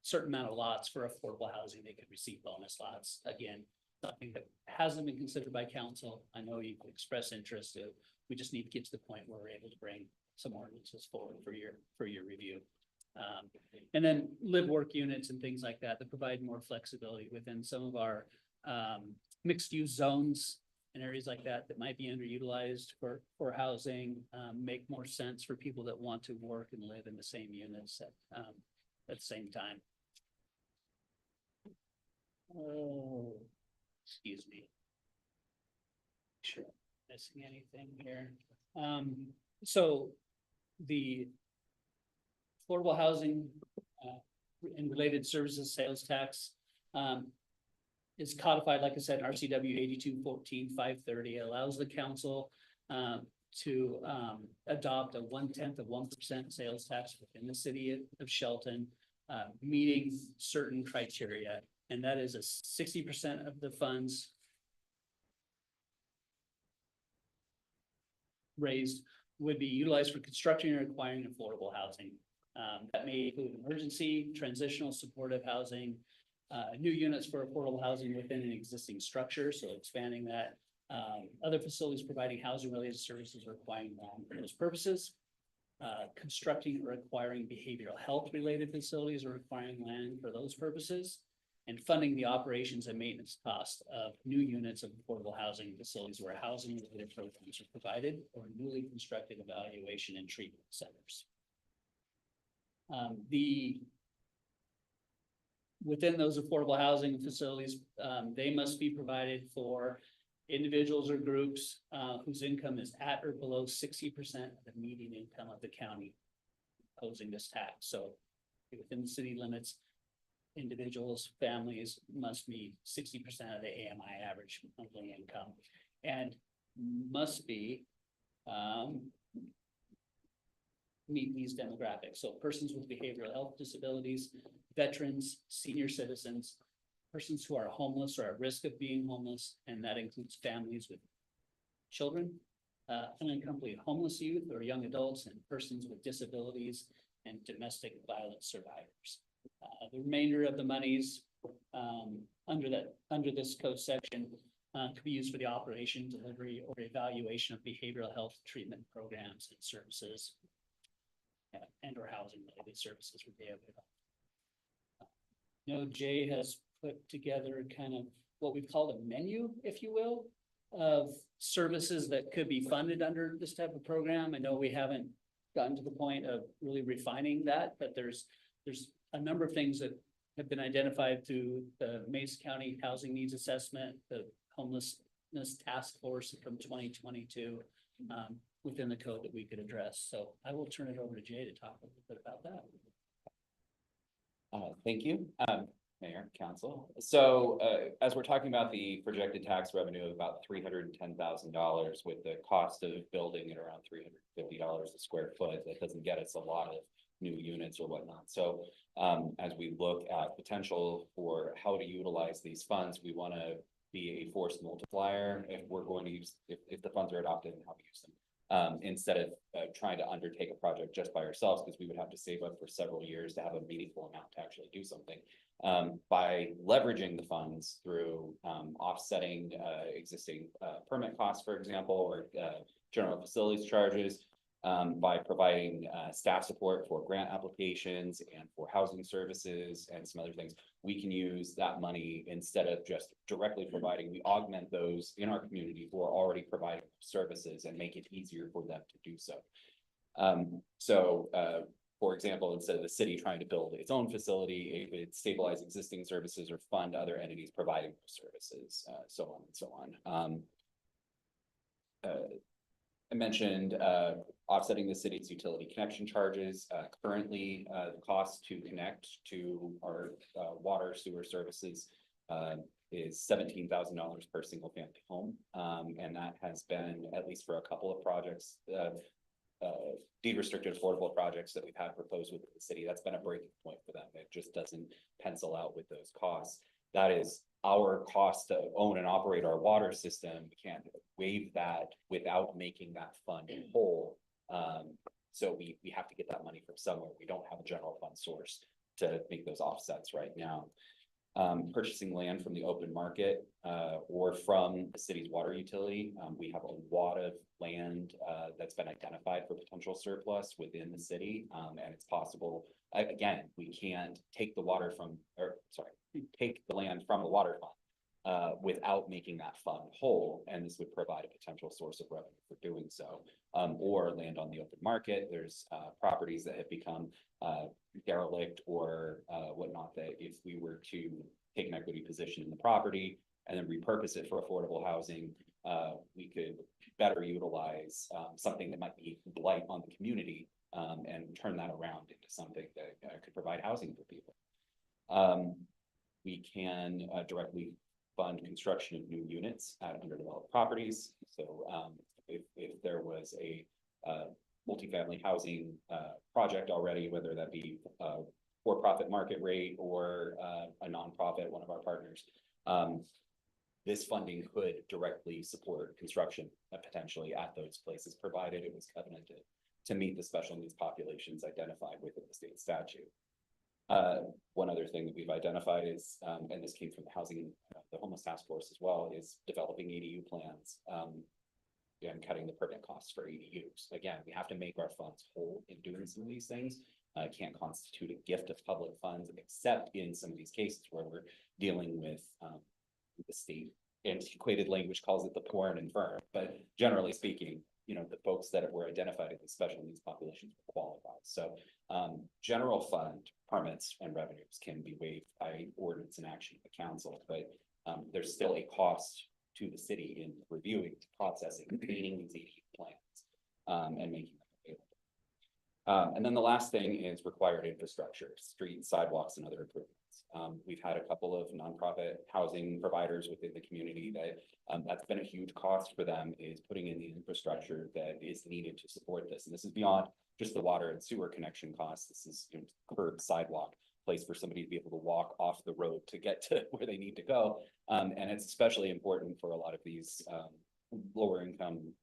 certain amount of lots for affordable housing, they could receive bonus lots. Again, something that hasn't been considered by council. I know you've expressed interest. We just need to get to the point where we're able to bring some ordinances forward for your review. And then live work units and things like that provide more flexibility within some of our mixed use zones and areas like that might be underutilized for housing, make more sense for people that want to work and live in the same units at the same time. Oh, excuse me. Sure, missing anything here? So the affordable housing and related services sales tax is codified, like I said, in RCW 82-14-530. It allows the council to adopt a 1/10% sales tax within the city of Shelton, meeting certain criteria, and that is a 60% of the funds raised would be utilized for constructing and acquiring affordable housing. That may include emergency, transitional supportive housing, new units for affordable housing within an existing structure, so expanding that. Other facilities providing housing related services or acquiring land for those purposes. Constructing or acquiring behavioral health related facilities or acquiring land for those purposes. And funding the operations and maintenance cost of new units of affordable housing facilities where housing related programs are provided, or newly constructed evaluation and treatment centers. Within those affordable housing facilities, they must be provided for individuals or groups whose income is at or below 60% of the median income of the county imposing this tax. So within the city limits, individuals, families must meet 60% of the AMI average monthly income and must be meet these demographics. So persons with behavioral health disabilities, veterans, senior citizens, persons who are homeless or at risk of being homeless, and that includes families with children, unaccompanied homeless youth or young adults, and persons with disabilities and domestic violence survivors. The remainder of the monies under this code section could be used for the operation, delivery, or evaluation of behavioral health treatment programs and services, and or housing related services would be available. Jay has put together kind of what we've called a menu, if you will, of services that could be funded under this type of program. I know we haven't gotten to the point of really refining that, but there's a number of things that have been identified through the Mesa County Housing Needs Assessment, the Homelessness Task Force from 2022, within the code that we could address. So I will turn it over to Jay to talk a little bit about that. Thank you, Mayor, Council. So as we're talking about the projected tax revenue of about $310,000 with the cost of building at around $350 a square foot, that doesn't get us a lot of new units or whatnot. So as we look at potential for how to utilize these funds, we want to be a force multiplier if we're going to use, if the funds are adopted and how we use them. Instead of trying to undertake a project just by ourselves, because we would have to save up for several years to have a meaningful amount to actually do something. By leveraging the funds through offsetting existing permit costs, for example, or general facilities charges, by providing staff support for grant applications and for housing services and some other things, we can use that money instead of just directly providing. We augment those in our community who are already providing services and make it easier for them to do so. For example, instead of the city trying to build its own facility, it would stabilize existing services or fund other entities providing those services, so on and so on. I mentioned offsetting the city's utility connection charges. Currently, the cost to connect to our water sewer services is $17,000 per single family home. And that has been, at least for a couple of projects, deed restricted affordable projects that we've had proposed with the city, that's been a breaking point for them. It just doesn't pencil out with those costs. That is our cost to own and operate our water system. We can't waive that without making that fund whole. So we have to get that money from somewhere. We don't have a general fund source to make those offsets right now. Purchasing land from the open market or from the city's water utility. We have a lot of land that's been identified for potential surplus within the city, and it's possible. Again, we can't take the water from, take the land from the water fund without making that fund whole, and this would provide a potential source of revenue for doing so. Or land on the open market. There's properties that have become derelict or whatnot, that if we were to take an equity position in the property and then repurpose it for affordable housing, we could better utilize something that might be blight on the community and turn that around into something that could provide housing for people. We can directly fund construction of new units at underdeveloped properties. So if there was a multifamily housing project already, whether that be for-profit market rate or a nonprofit, one of our partners, this funding could directly support construction potentially at those places, provided it was covenanted to meet the special needs populations identified within the state statute. One other thing that we've identified is, and this came from the homeless task force as well, is developing ADU plans. And cutting the permit costs for ADUs. Again, we have to make our funds whole in doing some of these things. Can't constitute a gift of public funds, except in some of these cases where we're dealing with the state antiquated language calls it the poor and infirm. But generally speaking, you know, the folks that were identified as special needs populations will qualify. So general fund permits and revenues can be waived by ordinance and action of the council, but there's still a cost to the city in reviewing, processing, obtaining these ADU plans, and making them available. And then the last thing is required infrastructure, streets, sidewalks, and other improvements. We've had a couple of nonprofit housing providers within the community that that's been a huge cost for them, is putting in the infrastructure that is needed to support this. And this is beyond just the water and sewer connection costs. This is, you know, curb, sidewalk, place for somebody to be able to walk off the road to get to where they need to go. And it's especially important for a lot of these lower income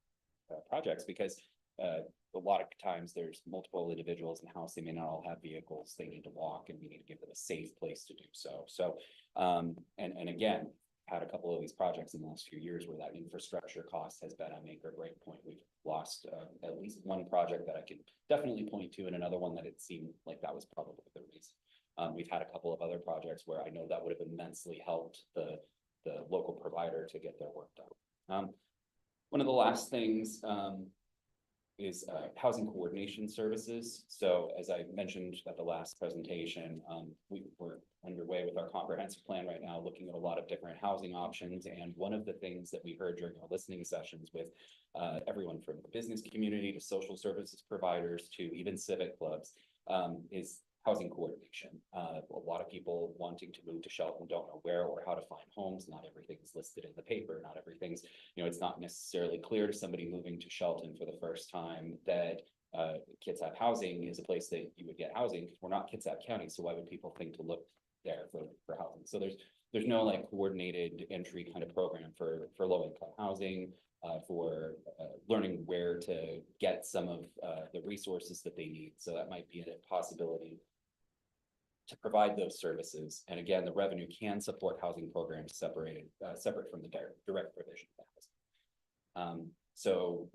projects, because a lot of times there's multiple individuals in the house. They may not all have vehicles. They need to walk, and we need to give them a safe place to do so. So, and again, had a couple of these projects in the last few years where that infrastructure cost has been a make or break point. We've lost at least one project that I can definitely point to, and another one that it seemed like that was probably the reason. We've had a couple of other projects where I know that would have immensely helped the local provider to get their work done. One of the last things is housing coordination services. So as I mentioned at the last presentation, we're underway with our comprehensive plan right now, looking at a lot of different housing options. And one of the things that we heard during our listening sessions with everyone from the business community to social services providers to even civic clubs is housing coordination. A lot of people wanting to move to Shelton don't know where or how to find homes. Not everything's listed in the paper. Not everything's, you know, it's not necessarily clear to somebody moving to Shelton for the first time that Kitsap housing is a place that you would get housing, because we're not Kitsap County. So why would people think to look there for housing? So there's no like coordinated entry kind of program for low income housing, for learning where to get some of the resources that they need. So that might be a possibility to provide those services. And again, the revenue can support housing programs separate from the direct provision of housing. So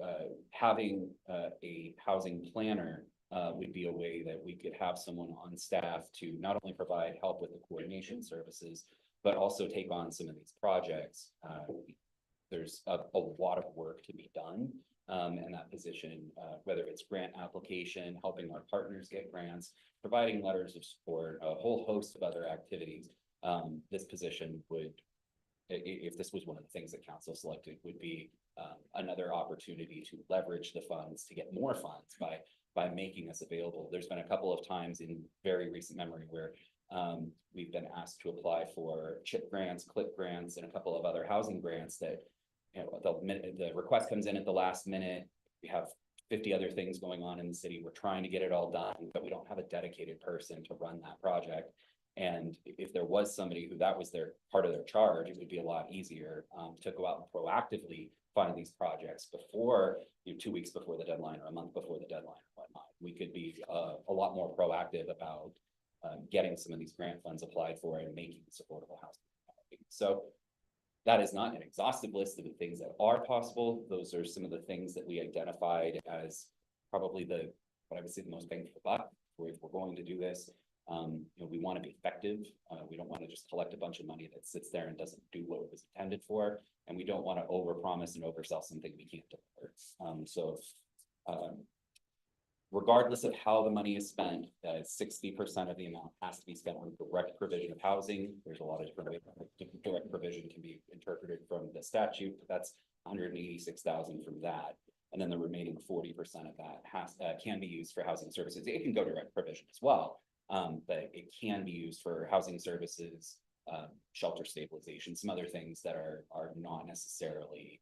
having a housing planner would be a way that we could have someone on staff to not only provide help with the coordination services, but also take on some of these projects. There's a lot of work to be done in that position, whether it's grant application, helping our partners get grants, providing letters of support, a whole host of other activities. This position would, if this was one of the things that council selected, would be another opportunity to leverage the funds to get more funds by making us available. There's been a couple of times in very recent memory where we've been asked to apply for CHIP grants, CLIP grants, and a couple of other housing grants that, you know, the request comes in at the last minute. We have 50 other things going on in the city. We're trying to get it all done, but we don't have a dedicated person to run that project. And if there was somebody who that was their part of their charge, it would be a lot easier to go out and proactively find these projects before, you know, 2 weeks before the deadline or a month before the deadline or whatnot. We could be a lot more proactive about getting some of these grant funds applied for and making this affordable housing. So that is not an exhaustive list of the things that are possible. Those are some of the things that we identified as probably what I would say the most bang for the buck. If we're going to do this, you know, we want to be effective. We don't want to just collect a bunch of money that sits there and doesn't do what it was intended for. And we don't want to overpromise and oversell something we can't deliver. Regardless of how the money is spent, 60% of the amount has to be spent on direct provision of housing. There's a lot of different ways direct provision can be interpreted from the statute, but that's 186,000 from that. And then the remaining 40% of that can be used for housing services. It can go direct provision as well, but it can be used for housing services, shelter stabilization, some other things that are not necessarily,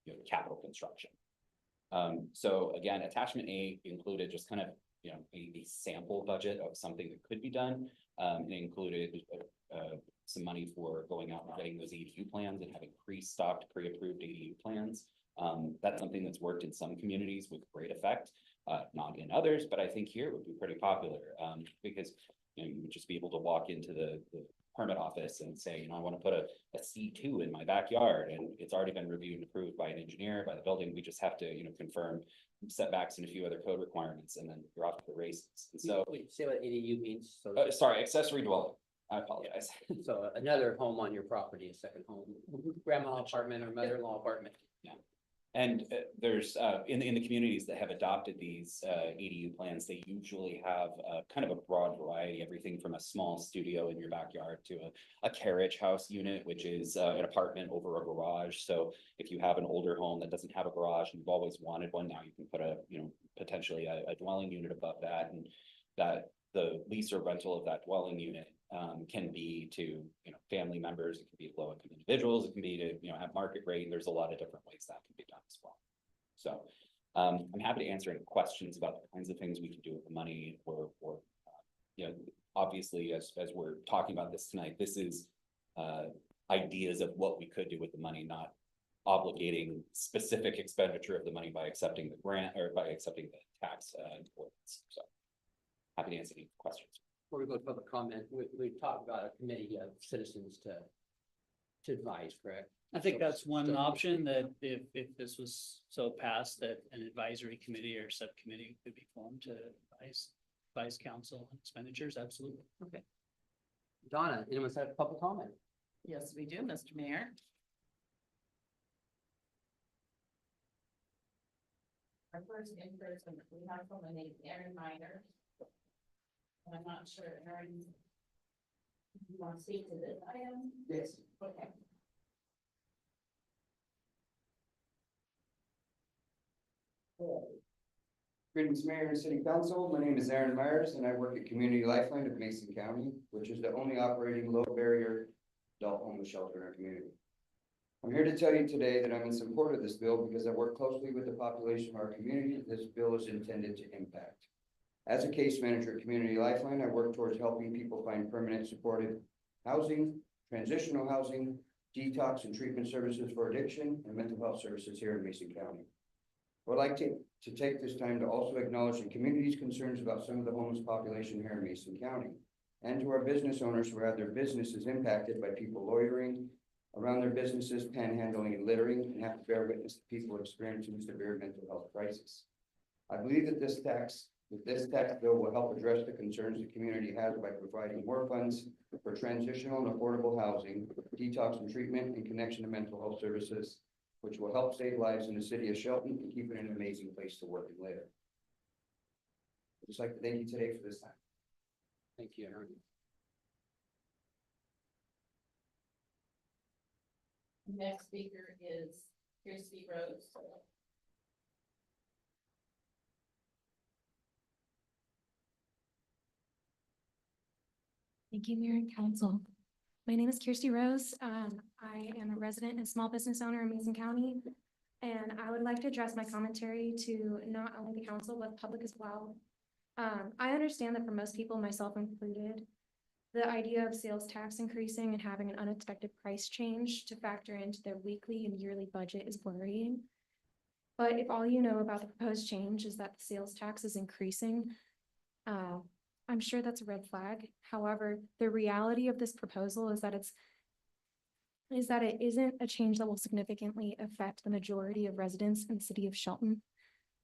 you know, capital construction. So again, attachment A included just kind of, you know, a sample budget of something that could be done. It included some money for going out and getting those ADU plans and having pre-stocked, pre-approved ADU plans. That's something that's worked in some communities with great effect, not in others, but I think here it would be pretty popular, because, you know, you would just be able to walk into the permit office and say, you know, I want to put a C2 in my backyard, and it's already been reviewed and approved by an engineer, by the building. We just have to, you know, confirm setbacks and a few other code requirements, and then you're off to the races. And so, Wait, say what ADU means, so. sorry, accessory dwelling. I apologize. So another home on your property, a second home, grandma apartment or mother-in-law apartment. And there's, in the communities that have adopted these ADU plans, they usually have kind of a broad variety, everything from a small studio in your backyard to a carriage house unit, which is an apartment over a garage. So if you have an older home that doesn't have a garage and you've always wanted one, now you can put a, you know, potentially a dwelling unit above that, and that the lease or rental of that dwelling unit can be to, you know, family members, it can be low income individuals, it can be to, you know, have market rate, and there's a lot of different ways that can be done as well. So I'm happy to answer any questions about the kinds of things we can do with the money, or you know, obviously, as we're talking about this tonight, this is ideas of what we could do with the money, not obligating specific expenditure of the money by accepting the grant or by accepting the tax ordinance. So happy to answer any questions. Before we go to public comment, we talked about a committee of citizens to advise, correct? I think So- that's one so- option, that if this was so passed, that an advisory committee or subcommittee could be formed to advise council on expenditures, absolutely. Okay. Donna, anyone's had a public comment? Yes, we do, Mr. Mayor. Our first in-person, we have someone named Aaron Minor. And I'm not sure, Aaron, if you want to speak to this item? Yes. Okay. Greetings, Mayor and City Council. My name is Aaron Myers, and I work at Community Lifeline of Mason County, which is the only operating low barrier adult homeless shelter in our community. I'm here to tell you today that I'm in support of this bill because I work closely with the population of our community that this bill is intended to impact. As a case manager at Community Lifeline, I work towards helping people find permanent supportive housing, transitional housing, detox and treatment services for addiction, and mental health services here in Mason County. I would like to take this time to also acknowledge the community's concerns about some of the homeless population here in Mason County, and to our business owners who have their businesses impacted by people loitering around their businesses, panhandling and littering, and have to bear witness to people experiencing severe mental health crisis. I believe that this tax bill will help address the concerns the community has by providing more funds for transitional and affordable housing, detox and treatment, and connection to mental health services, which will help save lives in the city of Shelton and keep it an amazing place to work and live. I'd just like to thank you today for this time. Thank you, Aaron. Next speaker is Kirsty Rose. Thank you, Mayor and Council. My name is Kirsty Rose. I am a resident and small business owner in Mason County. And I would like to address my commentary to not only the council, but the public as well. I understand that for most people, myself included, the idea of sales tax increasing and having an unexpected price change to factor into their weekly and yearly budget is worrying. But if all you know about the proposed change is that the sales tax is increasing, I'm sure that's a red flag. However, the reality of this proposal is that it isn't a change that will significantly affect the majority of residents in the city of Shelton.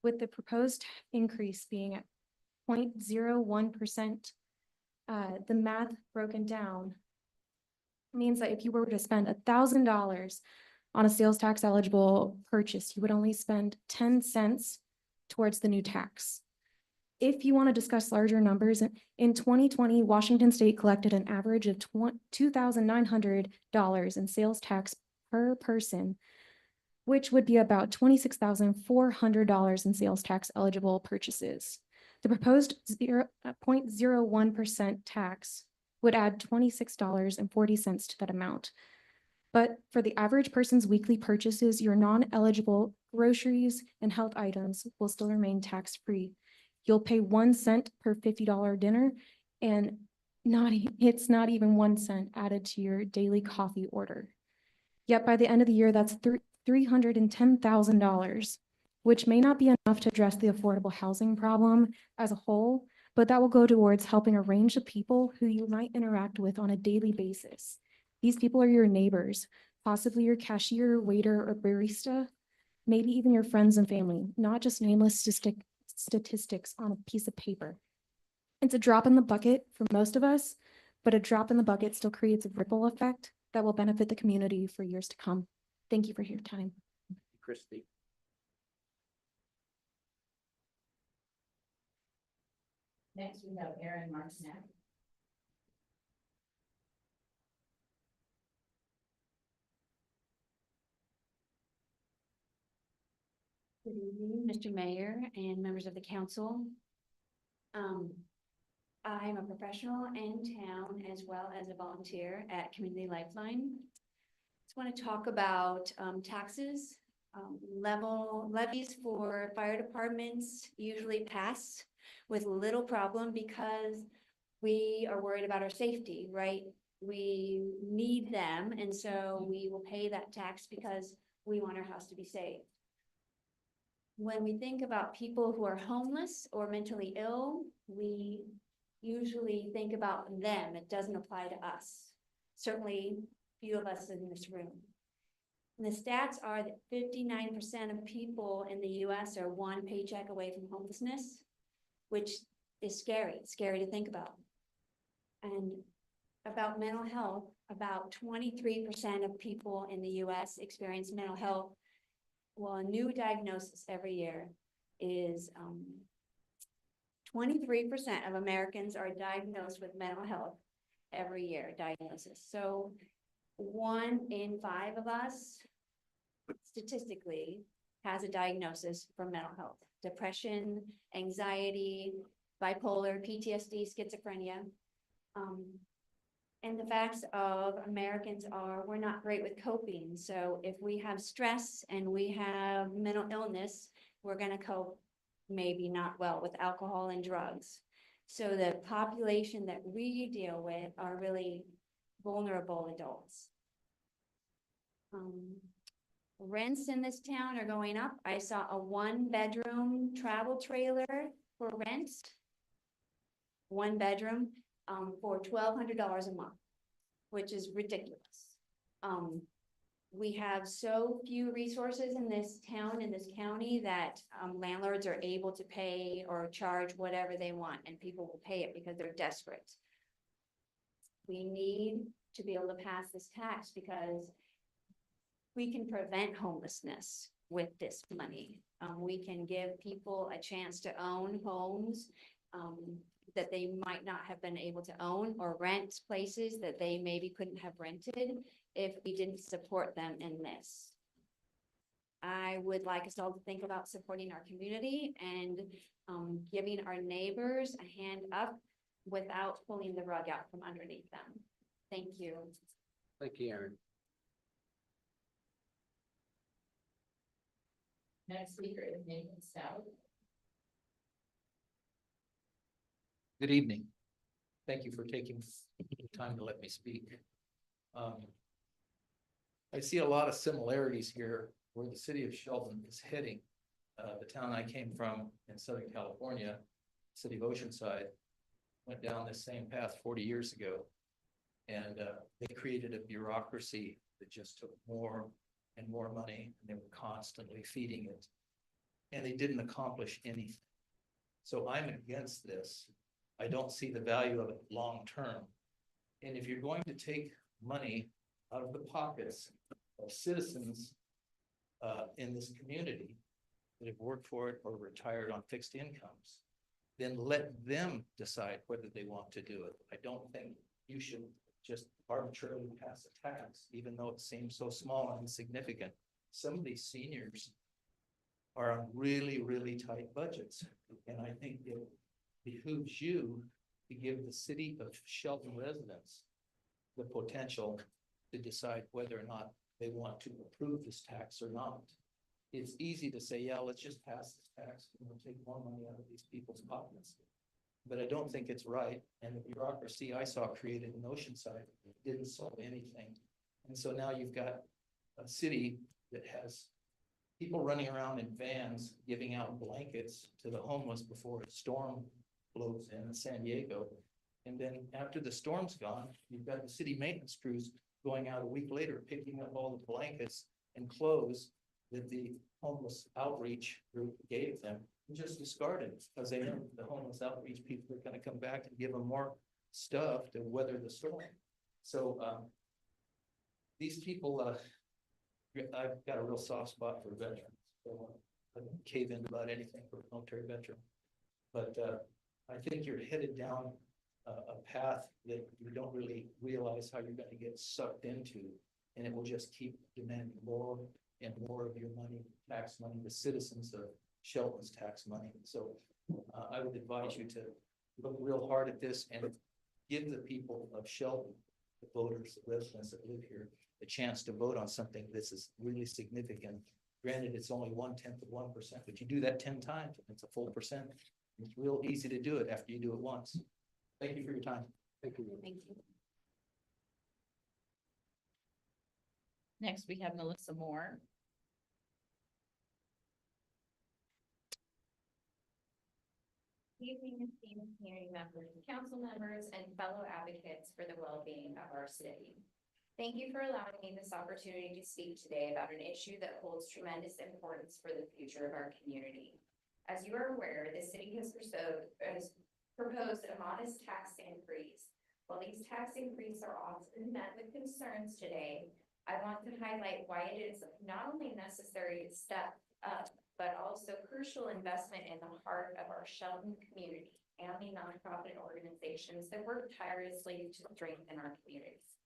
With the proposed increase being at 0.01%, the math broken down means that if you were to spend $1,000 on a sales tax eligible purchase, you would only spend 10 cents towards the new tax. If you want to discuss larger numbers, in 2020, Washington State collected an average of $2,900 in sales tax per person, which would be about $26,400 in sales tax eligible purchases. The proposed 0.01% tax would add $26.40 to that amount. But for the average person's weekly purchases, your non-eligible groceries and health items will still remain tax-free. You'll pay 1 cent per $50 dinner, and it's not even 1 cent added to your daily coffee order. Yet by the end of the year, that's $310,000, which may not be enough to address the affordable housing problem as a whole, but that will go towards helping a range of people who you might interact with on a daily basis. These people are your neighbors, possibly your cashier, waiter, or barista, maybe even your friends and family, not just nameless statistics on a piece of paper. It's a drop in the bucket for most of us, but a drop in the bucket still creates a ripple effect that will benefit the community for years to come. Thank you for your time. Christie. Next, we have Aaron Martinek. Good evening, Mr. Mayor and members of the council. I'm a professional in town as well as a volunteer at Community Lifeline. Just want to talk about taxes. Levies for fire departments usually pass with little problem because we are worried about our safety, right? We need them, and so we will pay that tax because we want our house to be safe. When we think about people who are homeless or mentally ill, we usually think about them. It doesn't apply to us. Certainly, few of us in this room. And the stats are that 59% of people in the US are one paycheck away from homelessness, which is scary. It's scary to think about. And about mental health, about 23% of people in the US experience mental health. Well, a new diagnosis every year is 23% of Americans are diagnosed with mental health every year, diagnosis. So 1 in 5 of us, statistically, has a diagnosis for mental health. Depression, anxiety, bipolar, PTSD, schizophrenia. And the facts of Americans are we're not great with coping. So if we have stress and we have mental illness, we're going to cope maybe not well with alcohol and drugs. So the population that we deal with are really vulnerable adults. Rents in this town are going up. I saw a 1-bedroom travel trailer for rent. 1 bedroom. For $1,200 a month, which is ridiculous. We have so few resources in this town, in this county, that landlords are able to pay or charge whatever they want, and people will pay it because they're desperate. We need to be able to pass this tax because we can prevent homelessness with this money. We can give people a chance to own homes that they might not have been able to own, or rent places that they maybe couldn't have rented if we didn't support them in this. I would like us all to think about supporting our community and giving our neighbors a hand up without pulling the rug out from underneath them. Thank you. Thank you, Aaron. Next speaker is Nathan Stout. Good evening. Thank you for taking the time to let me speak. I see a lot of similarities here where the city of Shelton is heading. The town I came from in Southern California, city of Oceanside, went down this same path 40 years ago. And they created a bureaucracy that just took more and more money, and they were constantly feeding it. And they didn't accomplish anything. So I'm against this. I don't see the value of it long-term. And if you're going to take money out of the pockets of citizens in this community that have worked for it or retired on fixed incomes, then let them decide whether they want to do it. I don't think you should just arbitrarily pass a tax, even though it seems so small and insignificant. Some of these seniors are on really, really tight budgets. And I think it behooves you, to give the city of Shelton residents the potential to decide whether or not they want to approve this tax or not. It's easy to say, yeah, let's just pass this tax and we'll take more money out of these people's pockets. But I don't think it's right, and the bureaucracy I saw created in Oceanside didn't solve anything. And so now you've got a city that has people running around in vans giving out blankets to the homeless before a storm blows in San Diego. And then after the storm's gone, you've got the city maintenance crews going out a week later, picking up all the blankets and clothes that the homeless outreach group gave them, and just discarded because they know the homeless outreach people are gonna come back and give them more stuff to weather the storm. So, these people, I've got a real soft spot for veterans. So I don't cave in about anything for a military veteran. But, I think you're headed down a path that you don't really realize how you're gonna get sucked into. And it will just keep demanding more and more of your money, tax money, the citizens of Shelton's tax money. So I would advise you to look real hard at this and give the people of Shelton, the voters, the residents that live here, a chance to vote on something this is really significant. Granted, it's only 1/10 of 1%, but you do that 10 times, and it's a full percent. It's real easy to do it after you do it once. Thank you for your time. Thank you. Thank you. Next, we have Melissa Moore. Evening, esteemed community members, council members, and fellow advocates for the well-being of our city. Thank you for allowing me this opportunity to speak today about an issue that holds tremendous importance for the future of our community. As you are aware, the city has proposed a modest tax increase. While these tax increases are often met with concerns today, I want to highlight why it is not only necessary to step up, but also crucial investment in the heart of our Shelton community and the nonprofit organizations that work tirelessly to strengthen our communities.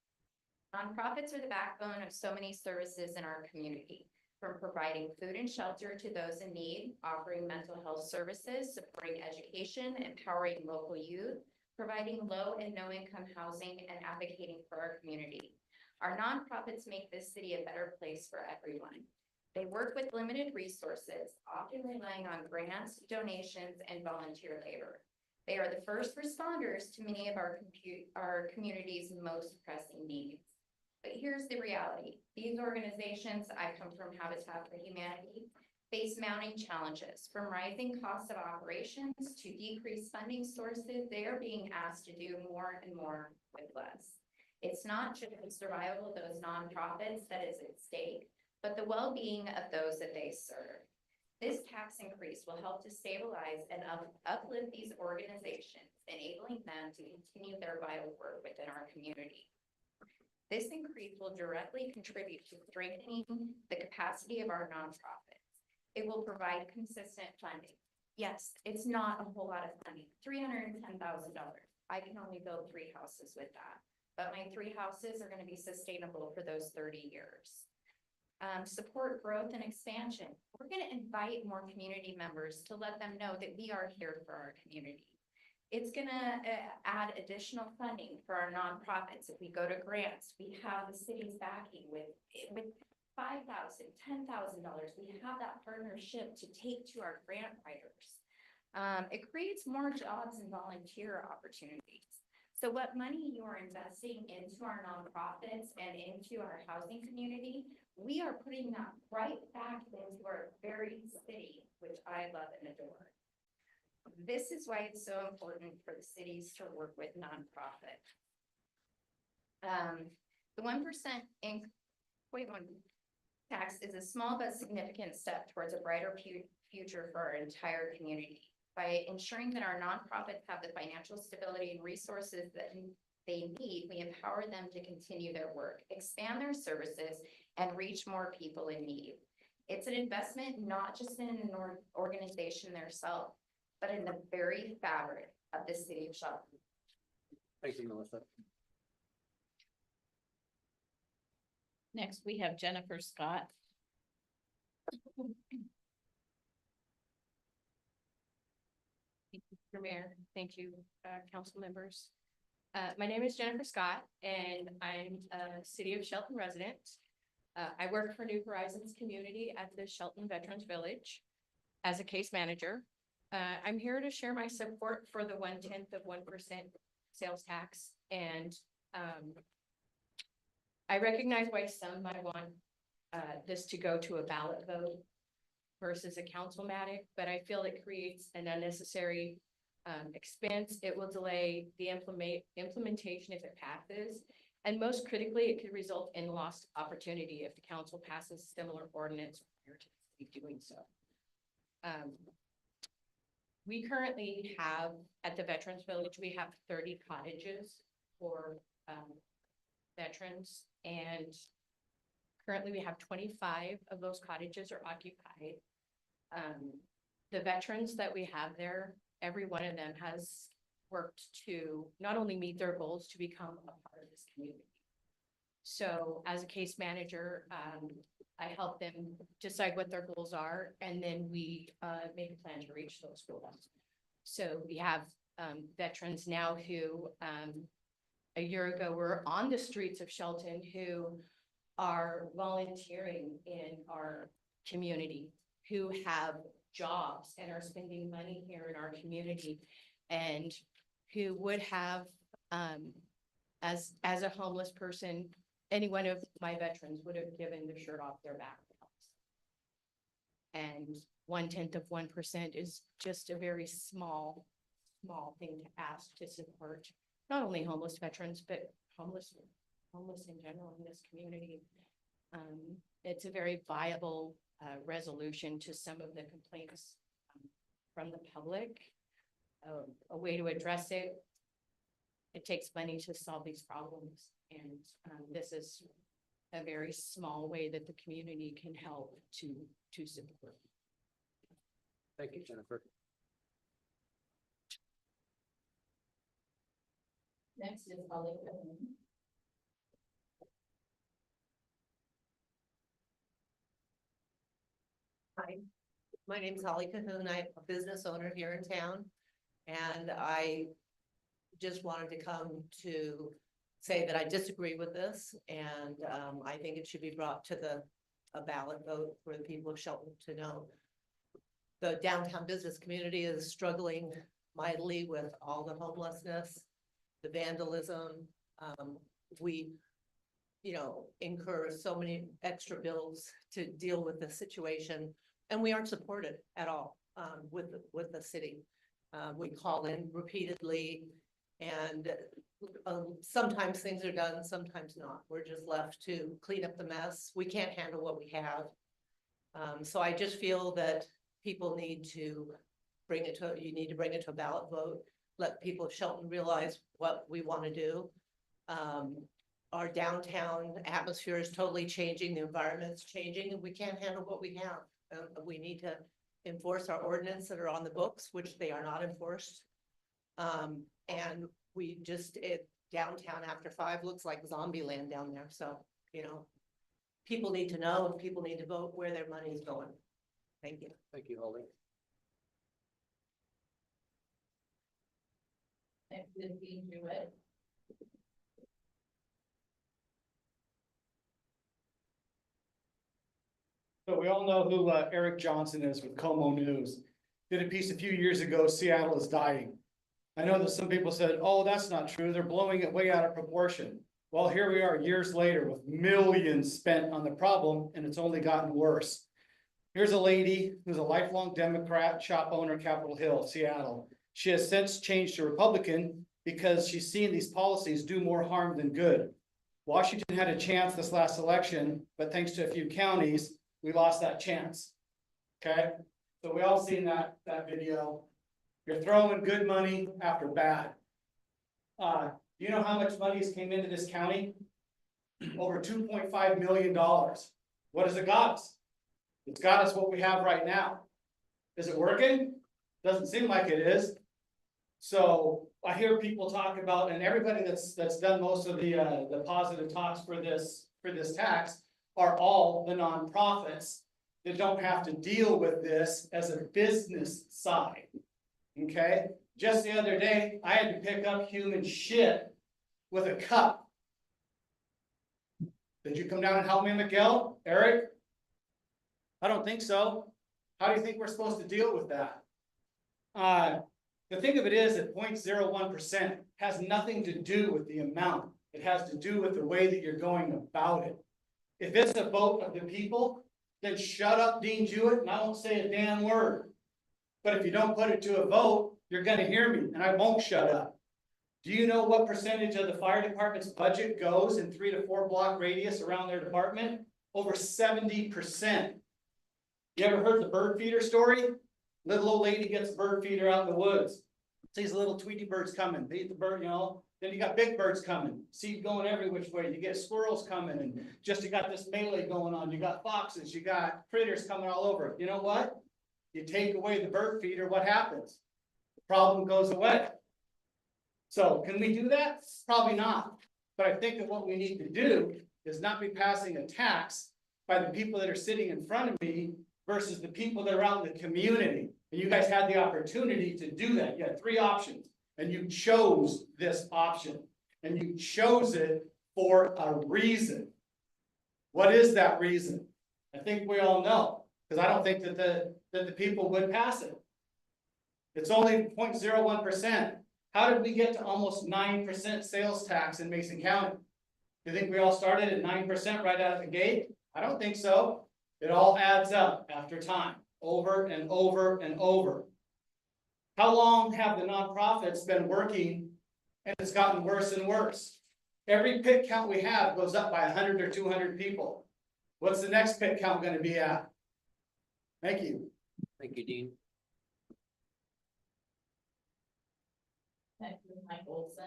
Nonprofits are the backbone of so many services in our community, from providing food and shelter to those in need, offering mental health services, supporting education, empowering local youth, providing low and no income housing, and advocating for our community. Our nonprofits make this city a better place for everyone. They work with limited resources, often relying on grants, donations, and volunteer labor. They are the first responders to many of our community's most pressing needs. But here's the reality. These organizations, I come from Habitat for Humanity, face mounting challenges. From rising costs of operations to decreased funding sources, they are being asked to do more and more with less. It's not just the survival of those nonprofits that is at stake, but the well-being of those that they serve. This tax increase will help to stabilize and uplift these organizations, enabling them to continue their vital work within our community. This increase will directly contribute to strengthening the capacity of our nonprofits. It will provide consistent funding. Yes, it's not a whole lot of money, $310,000. I can only build 3 houses with that, but my 3 houses are going to be sustainable for those 30 years. Support growth and expansion. We're going to invite more community members to let them know that we are here for our community. It's going to add additional funding for our nonprofits. If we go to grants, we have the city's backing with $5,000, $10,000. We have that partnership to take to our grant writers. It creates more jobs and volunteer opportunities. So what money you are investing into our nonprofits and into our housing community, we are putting that right back into our very city, which I love and adore. This is why it's so important for the cities to work with nonprofits. The 1% in 0.1 tax is a small but significant step towards a brighter future for our entire community. By ensuring that our nonprofits have the financial stability and resources that they need, we empower them to continue their work, expand their services, and reach more people in need. It's an investment not just in an organization themselves, but in the very fabric of the city of Shelton. Thank you, Melissa. Next, we have Jennifer Scott. Mr. Mayor. Thank you, council members. My name is Jennifer Scott and I'm a City of Shelton resident. I work for New Horizons Community at the Shelton Veterans Village as a case manager. I'm here to share my support for the 1/10 of 1% sales tax, and I recognize why some might want this to go to a ballot vote versus a councilmatic, but I feel it creates an unnecessary expense. It will delay the implementation if it passes. And most critically, it could result in lost opportunity if the council passes similar ordinance prior to the city doing so. We currently have, at the Veterans Village, we have 30 cottages for veterans, and currently we have 25 of those cottages are occupied. The veterans that we have there, every one of them has worked to not only meet their goals, to become a part of this community. So as a case manager, I help them decide what their goals are, and then we make a plan to reach those goals. So we have veterans now who a year ago were on the streets of Shelton who are volunteering in our community, who have jobs and are spending money here in our community, and who would have, as a homeless person, any one of my veterans would have given the shirt off their back. And 1/10 of 1% is just a very small thing to ask to support not only homeless veterans, but homeless in general in this community. It's a very viable resolution to some of the complaints from the public. A way to address it. It takes money to solve these problems, and this is a very small way that the community can help to support. Thank you, Jennifer. Next is Holly Cahoon. Hi, my name is Holly Cahoon. I'm a business owner here in town, and I just wanted to come to say that I disagree with this, and I think it should be brought to a ballot vote for the people of Shelton to know. The downtown business community is struggling mightily with all the homelessness, the vandalism. We, incur so many extra bills to deal with the situation, and we aren't supported at all with the city. We call in repeatedly, and sometimes things are done, sometimes not. We're just left to clean up the mess. We can't handle what we have. So I just feel that people need to bring it to a ballot vote. Let people of Shelton realize what we want to do. Our downtown atmosphere is totally changing. The environment's changing, and we can't handle what we have. We need to enforce our ordinance that are on the books, which they are not enforced. And we downtown after 5 looks like zombie land down there. So, people need to know, and people need to vote where their money is going. Thank you. Thank you, Holly. Next is Dean Jewett. So we all know who Eric Johnson is with Como News. Did a piece a few years ago, Seattle is dying. I know that some people said, oh, that's not true. They're blowing it way out of proportion. Well, here we are years later with millions spent on the problem, and it's only gotten worse. Here's a lady who's a lifelong Democrat, shop owner, Capitol Hill, Seattle. She has since changed to Republican because she's seen these policies do more harm than good. Washington had a chance this last election, but thanks to a few counties, we lost that chance. Okay, so we all seen that video. You're throwing good money after bad. Do you know how much money has came into this county? Over $2.5 million. What has it got us? It's got us what we have right now. Is it working? Doesn't seem like it is. So I hear people talk about, and everybody that's done most of the positive talks for this tax are all the nonprofits that don't have to deal with this as a business side. Okay, Just the other day, I had to pick up human shit with a cup. Did you come down and help me, Miguel, Eric? I don't think so. How do you think we're supposed to deal with that? The thing of it is that 0.01% has nothing to do with the amount. It has to do with the way that you're going about it. If it's a vote of the people, then shut up, Dean Jewett, and I won't say a damn word. But if you don't put it to a vote, you're gonna hear me, and I won't shut up. Do you know what percentage of the fire department's budget goes in 3 to 4 block radius around their department? Over 70%. You ever heard the bird feeder story? Little old lady gets a bird feeder out in the woods. Sees little Tweety birds coming, they eat the bird, you know. Then you got big birds coming, seed going every which way. You get squirrels coming, and just you got this melee going on. You got foxes, you got critters coming all over. You know what? You take away the bird feeder, what happens? The problem goes away. So can we do that? Probably not. But I think that what we need to do is not be passing a tax by the people that are sitting in front of me versus the people that are out in the community. And you guys had the opportunity to do that. You had 3 options. And you chose this option, and you chose it for a reason. What is that reason? I think we all know, because I don't think that the people would pass it. It's only 0.01%. How did we get to almost 9% sales tax in Mason County? You think we all started at 9% right out of the gate? I don't think so. It all adds up after time, over and over and over. How long have the nonprofits been working and it's gotten worse and worse? Every pit count we have goes up by 100 or 200 people. What's the next pit count going to be at? Thank you. Thank you, Dean. Next is Mike Olson.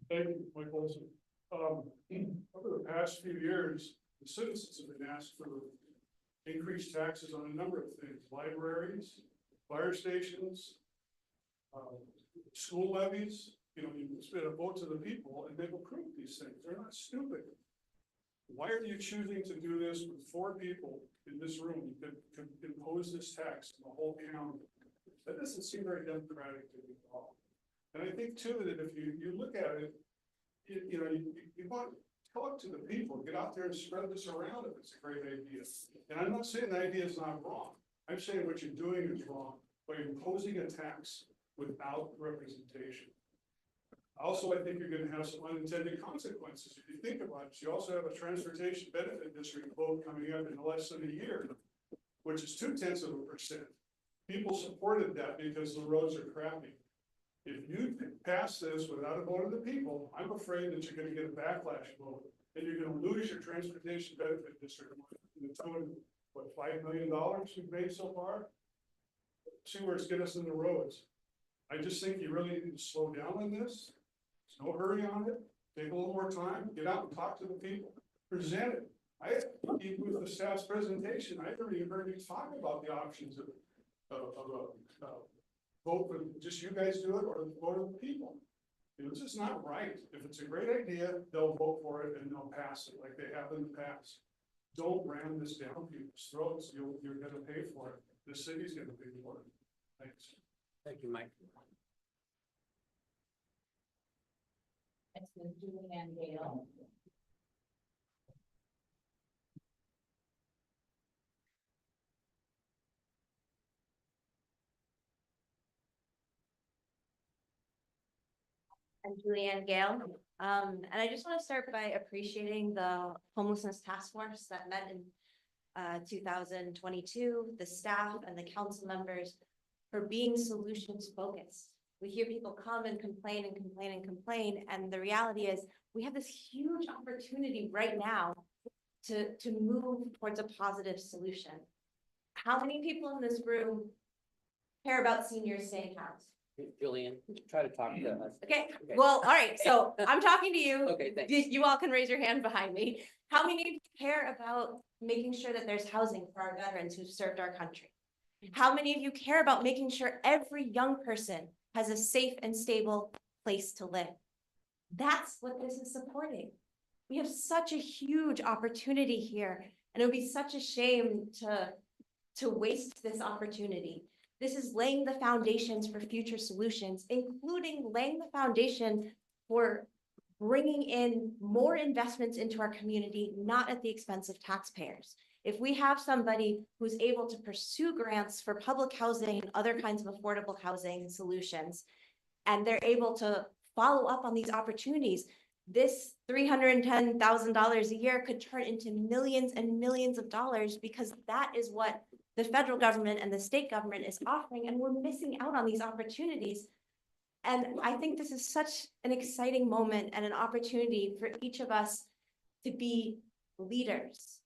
Thank you, Mike Olson. Over the past few years, the citizens have been asked for increased taxes on a number of things, libraries, fire stations, school levies. You know, it's been a vote to the people and they've approved these things. They're not stupid. Why are you choosing to do this with 4 people in this room that could impose this tax on the whole county? That doesn't seem very democratic to me at all. And I think too, that if you look at it, you want to talk to the people, get out there and spread this around if it's a great idea. And I'm not saying the idea is not wrong. I'm saying what you're doing is wrong by imposing a tax without representation. Also, I think you're going to have some unintended consequences. If you think about it, you also have a transportation benefit district vote coming up in less than a year, which is 0.2%. People supported that because the roads are crappy. If you pass this without a vote of the people, I'm afraid that you're going to get a backlash vote, and you're going to lose your transportation benefit district in the tone of, what, $5 million we've made so far? See where it's get us in the roads. I just think you really need to slow down on this. There's no hurry on it. Take a little more time. Get out and talk to the people. Present it. Even with the staff's presentation, I never even heard you talk about the options of vote for just you guys do it or vote of the people. It's just not right. If it's a great idea, they'll vote for it and they'll pass it like they have in the past. Don't ram this down people's throats. You're going to pay for it. The city's going to pay for it. Thanks. Thank you, Mike. Next is Julianne Gale. I'm Julianne Gale. And I just want to start by appreciating the homelessness task force that met in 2022, the staff and the council members for being solutions focused. We hear people come and complain and complain and complain. And the reality is we have this huge opportunity right now to move towards a positive solution. How many people in this room care about seniors staying housed? Julian, try to talk to us. Okay, well, all right, so I'm talking to you. Okay, thanks. You all can raise your hand behind me. How many of you care about making sure that there's housing for our veterans who've served our country? How many of you care about making sure every young person has a safe and stable place to live? That's what this is supporting. We have such a huge opportunity here And it would be such a shame to waste this opportunity. This is laying the foundations for future solutions, including laying the foundation for bringing in more investments into our community, not at the expense of taxpayers. If we have somebody who's able to pursue grants for public housing and other kinds of affordable housing solutions, and they're able to follow up on these opportunities, this $310,000 a year could turn into millions and millions of dollars, because that is what the federal government and the state government is offering, and we're missing out on these opportunities. And I think this is such an exciting moment and an opportunity for each of us to be leaders.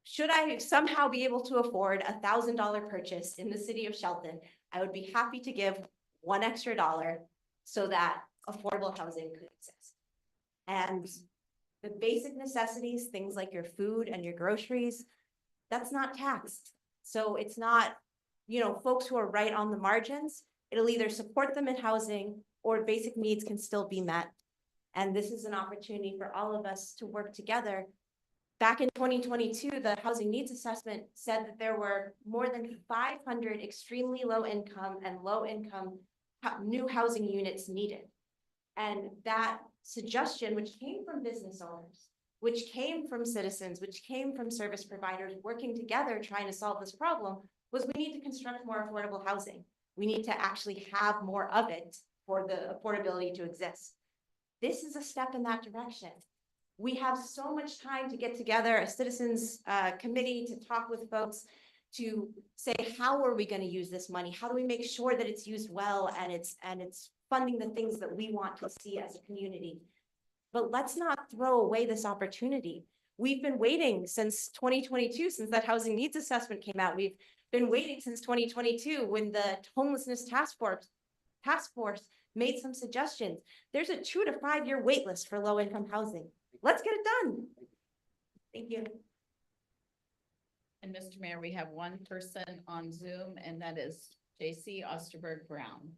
Should I somehow be able to afford $1,000 purchase in the city of Shelton, I would be happy to give $1 extra so that affordable housing could exist. And the basic necessities, things like your food and your groceries, that's not taxed. So it's not, folks who are right on the margins, it'll either support them in housing or basic needs can still be met. And this is an opportunity for all of us to work together. Back in 2022, the housing needs assessment said that there were more than 500 extremely low income and low income new housing units needed. And that suggestion, which came from business owners, which came from citizens, which came from service providers working together trying to solve this problem, was we need to construct more affordable housing. We need to actually have more of it for the affordability to exist. This is a step in that direction. We have so much time to get together, a citizens committee, to talk with folks, to say, how are we going to use this money? How do we make sure that it's used well and it's funding the things that we want to see as a community? But let's not throw away this opportunity. We've been waiting since 2022, since that housing needs assessment came out. We've been waiting since 2022 when the homelessness task force made some suggestions. There's a 2 to 5 year wait list for low income housing. Let's get it done. Thank you. And Mr. Mayor, we have one person on Zoom, and that is J.C. Osterberg Brown.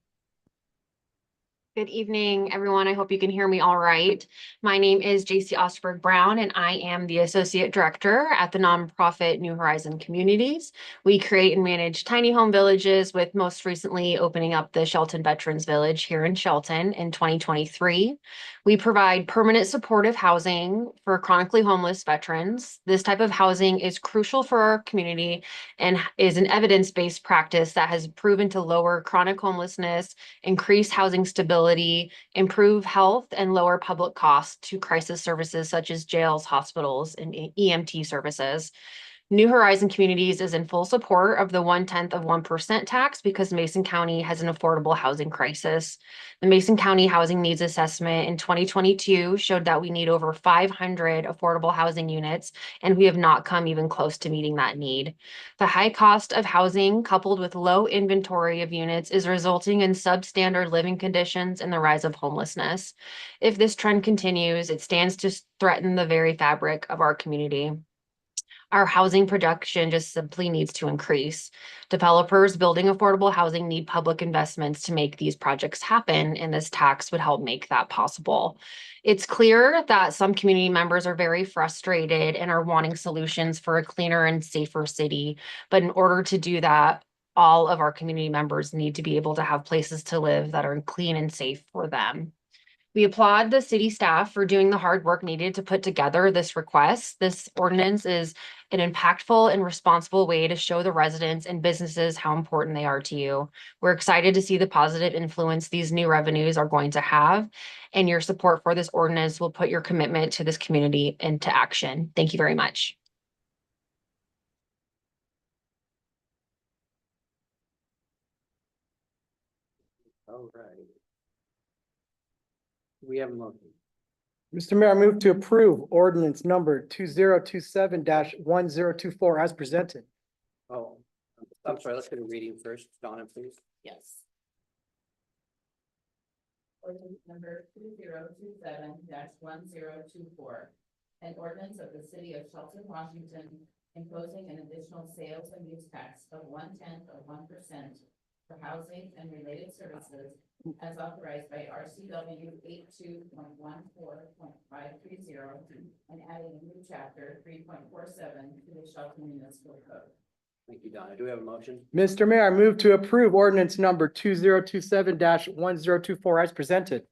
Good evening, everyone. I hope you can hear me all right. My name is J.C. Osterberg Brown, and I am the Associate Director at the nonprofit New Horizon Communities. We create and manage tiny home villages, with most recently opening up the Shelton Veterans Village here in Shelton in 2023. We provide permanent supportive housing for chronically homeless veterans. This type of housing is crucial for our community and is an evidence-based practice that has proven to lower chronic homelessness, increase housing stability, improve health, and lower public costs to crisis services such as jails, hospitals, and EMT services. New Horizon Communities is in full support of the 0.1% tax because Mason County has an affordable housing crisis. The Mason County Housing Needs Assessment in 2022 showed that we need over 500 affordable housing units, and we have not come even close to meeting that need. The high cost of housing, coupled with low inventory of units, is resulting in substandard living conditions and the rise of homelessness. If this trend continues, it stands to threaten the very fabric of our community. Our housing production just simply needs to increase. Developers building affordable housing need public investments to make these projects happen, and this tax would help make that possible. It's clear that some community members are very frustrated and are wanting solutions for a cleaner and safer city. But in order to do that, all of our community members need to be able to have places to live that are clean and safe for them. We applaud the city staff for doing the hard work needed to put together this request. This ordinance is an impactful and responsible way to show the residents and businesses how important they are to you. We're excited to see the positive influence these new revenues are going to have, and your support for this ordinance will put your commitment to this community into action. Thank you very much. All right. We have a motion. Mr. Mayor, I move to approve ordinance number 2027-1024 as presented. Oh, I'm sorry, let's get a reading first. Donna, please. Yes. Ordinance number 2027-1024. An ordinance of the city of Shelton, Washington, imposing an additional sales and use tax of 0.1% for housing and related services as authorized by RCW 82.14.530 and adding a new chapter 3.47 to the Shelton Municipal Code. Thank you, Donna. Do we have a motion? Mr. Mayor, I move to approve ordinance number 2027-1024 as presented.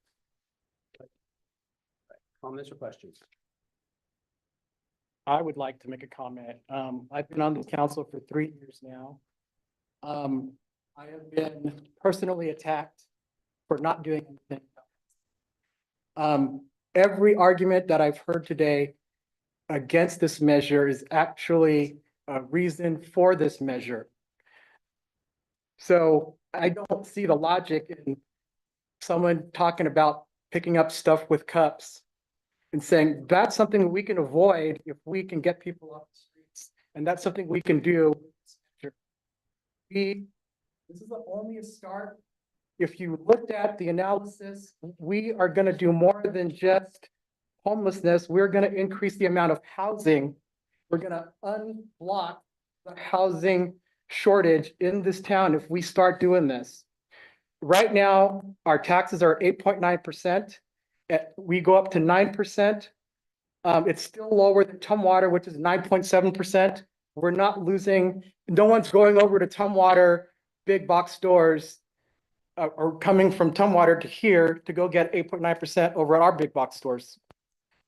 Comments or questions? I would like to make a comment. I've been on the council for 3 years now. I have been personally attacked for not doing anything. Every argument that I've heard today against this measure is actually a reason for this measure. So I don't see the logic in someone talking about picking up stuff with cups and saying that's something we can avoid if we can get people off the streets. And that's something we can do. This is only a start. If you looked at the analysis, we are going to do more than just homelessness. We're going to increase the amount of housing. We're going to unblock the housing shortage in this town if we start doing this. Right now, our taxes are 8.9%. We go up to 9%. It's still lower than Tumwater, which is 9.7%. We're not losing, no one's going over to Tumwater big box stores or coming from Tumwater to here to go get 8.9% over at our big box stores.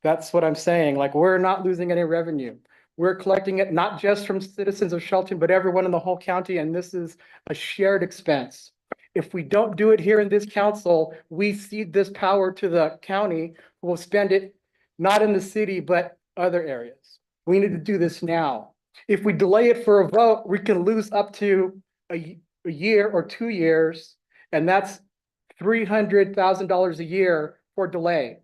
That's what I'm saying. Like, we're not losing any revenue. We're collecting it not just from citizens of Shelton, but everyone in the whole county. And this is a shared expense. If we don't do it here in this council, we cede this power to the county who will spend it not in the city, but other areas. We need to do this now. If we delay it for a vote, we can lose up to a year or 2 years, and that's $300,000 a year for delay.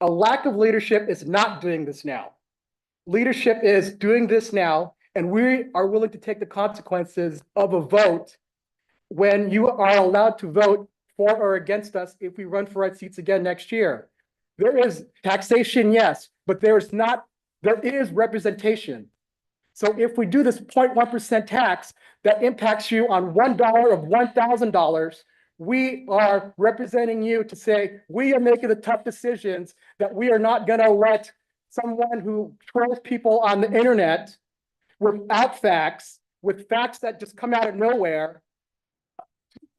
A lack of leadership is not doing this now. Leadership is doing this now, and we are willing to take the consequences of a vote when you are allowed to vote for or against us if we run for our seats again next year. There is taxation, yes, but there is representation. So if we do this 0.1% tax that impacts you on $1 of $1,000, we are representing you to say, we are making the tough decisions that we are not going to let someone who trolls people on the internet without facts, with facts that just come out of nowhere.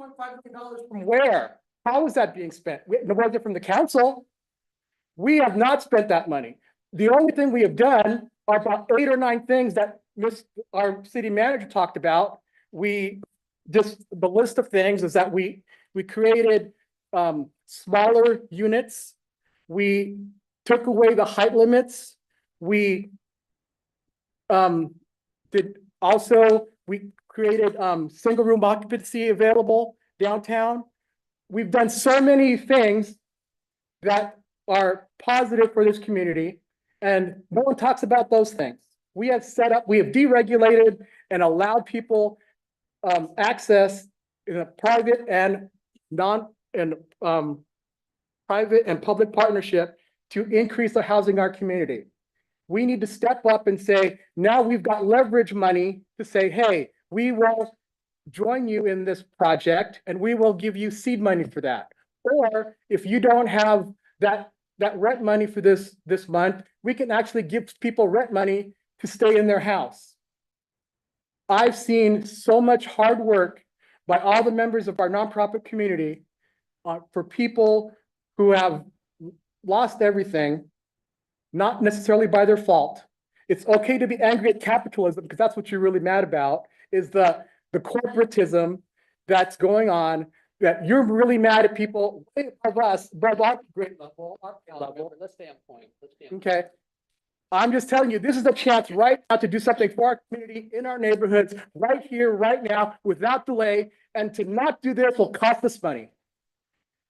$2.5 million from where? How is that being spent? It wasn't from the council. We have not spent that money. The only thing we have done are about 8 or 9 things that our city manager talked about. The list of things is that we created smaller units. We took away the height limits. We created single room occupancy available downtown. We've done so many things that are positive for this community, and no one talks about those things. We have deregulated and allowed people access in a private and private and public partnership to increase the housing in our community. We need to step up and say, now we've got leverage money to say, hey, we will join you in this project and we will give you seed money for that. Or if you don't have that rent money for this month, we can actually give people rent money to stay in their house. I've seen so much hard work by all the members of our nonprofit community for people who have lost everything, not necessarily by their fault. It's okay to be angry at capitalism because that's what you're really mad about, is the corporatism that's going on, that you're really mad at people of us, above our grade level, our pay level. Let's stay on point. Okay. I'm just telling you, this is a chance right now to do something for our community, in our neighborhoods, right here, right now, without delay. And to not do this will cost us money.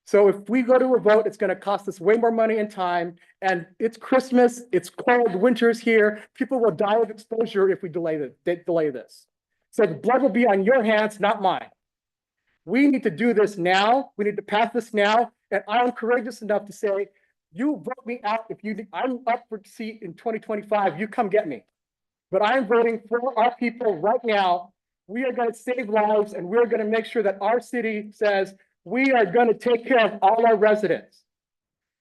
So if we go to a vote, it's going to cost us way more money and time. And it's Christmas, it's cold, winter's here. People will die of exposure if we delay this. So the blood will be on your hands, not mine. We need to do this now. We need to pass this now. And I'm courageous enough to say, you vote me out. I'm up for a seat in 2025, you come get me. But I'm voting for our people right now. We are going to save lives, and we're going to make sure that our city says, We are gonna take care of all our residents.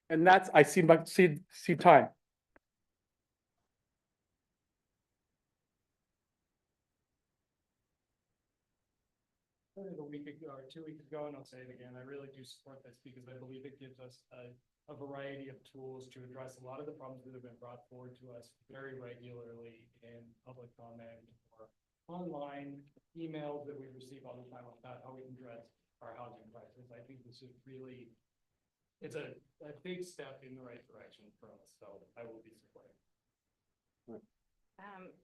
And that's, I see time. A week ago or 2 weeks ago, and I'll say it again, I really do support this because I believe it gives us a variety of tools to address a lot of the problems that have been brought forward to us very regularly in public comment or online emails that we receive all the time about how we can address our housing crisis. I think this is really, it's a big step in the right direction for us, so I will be supporting.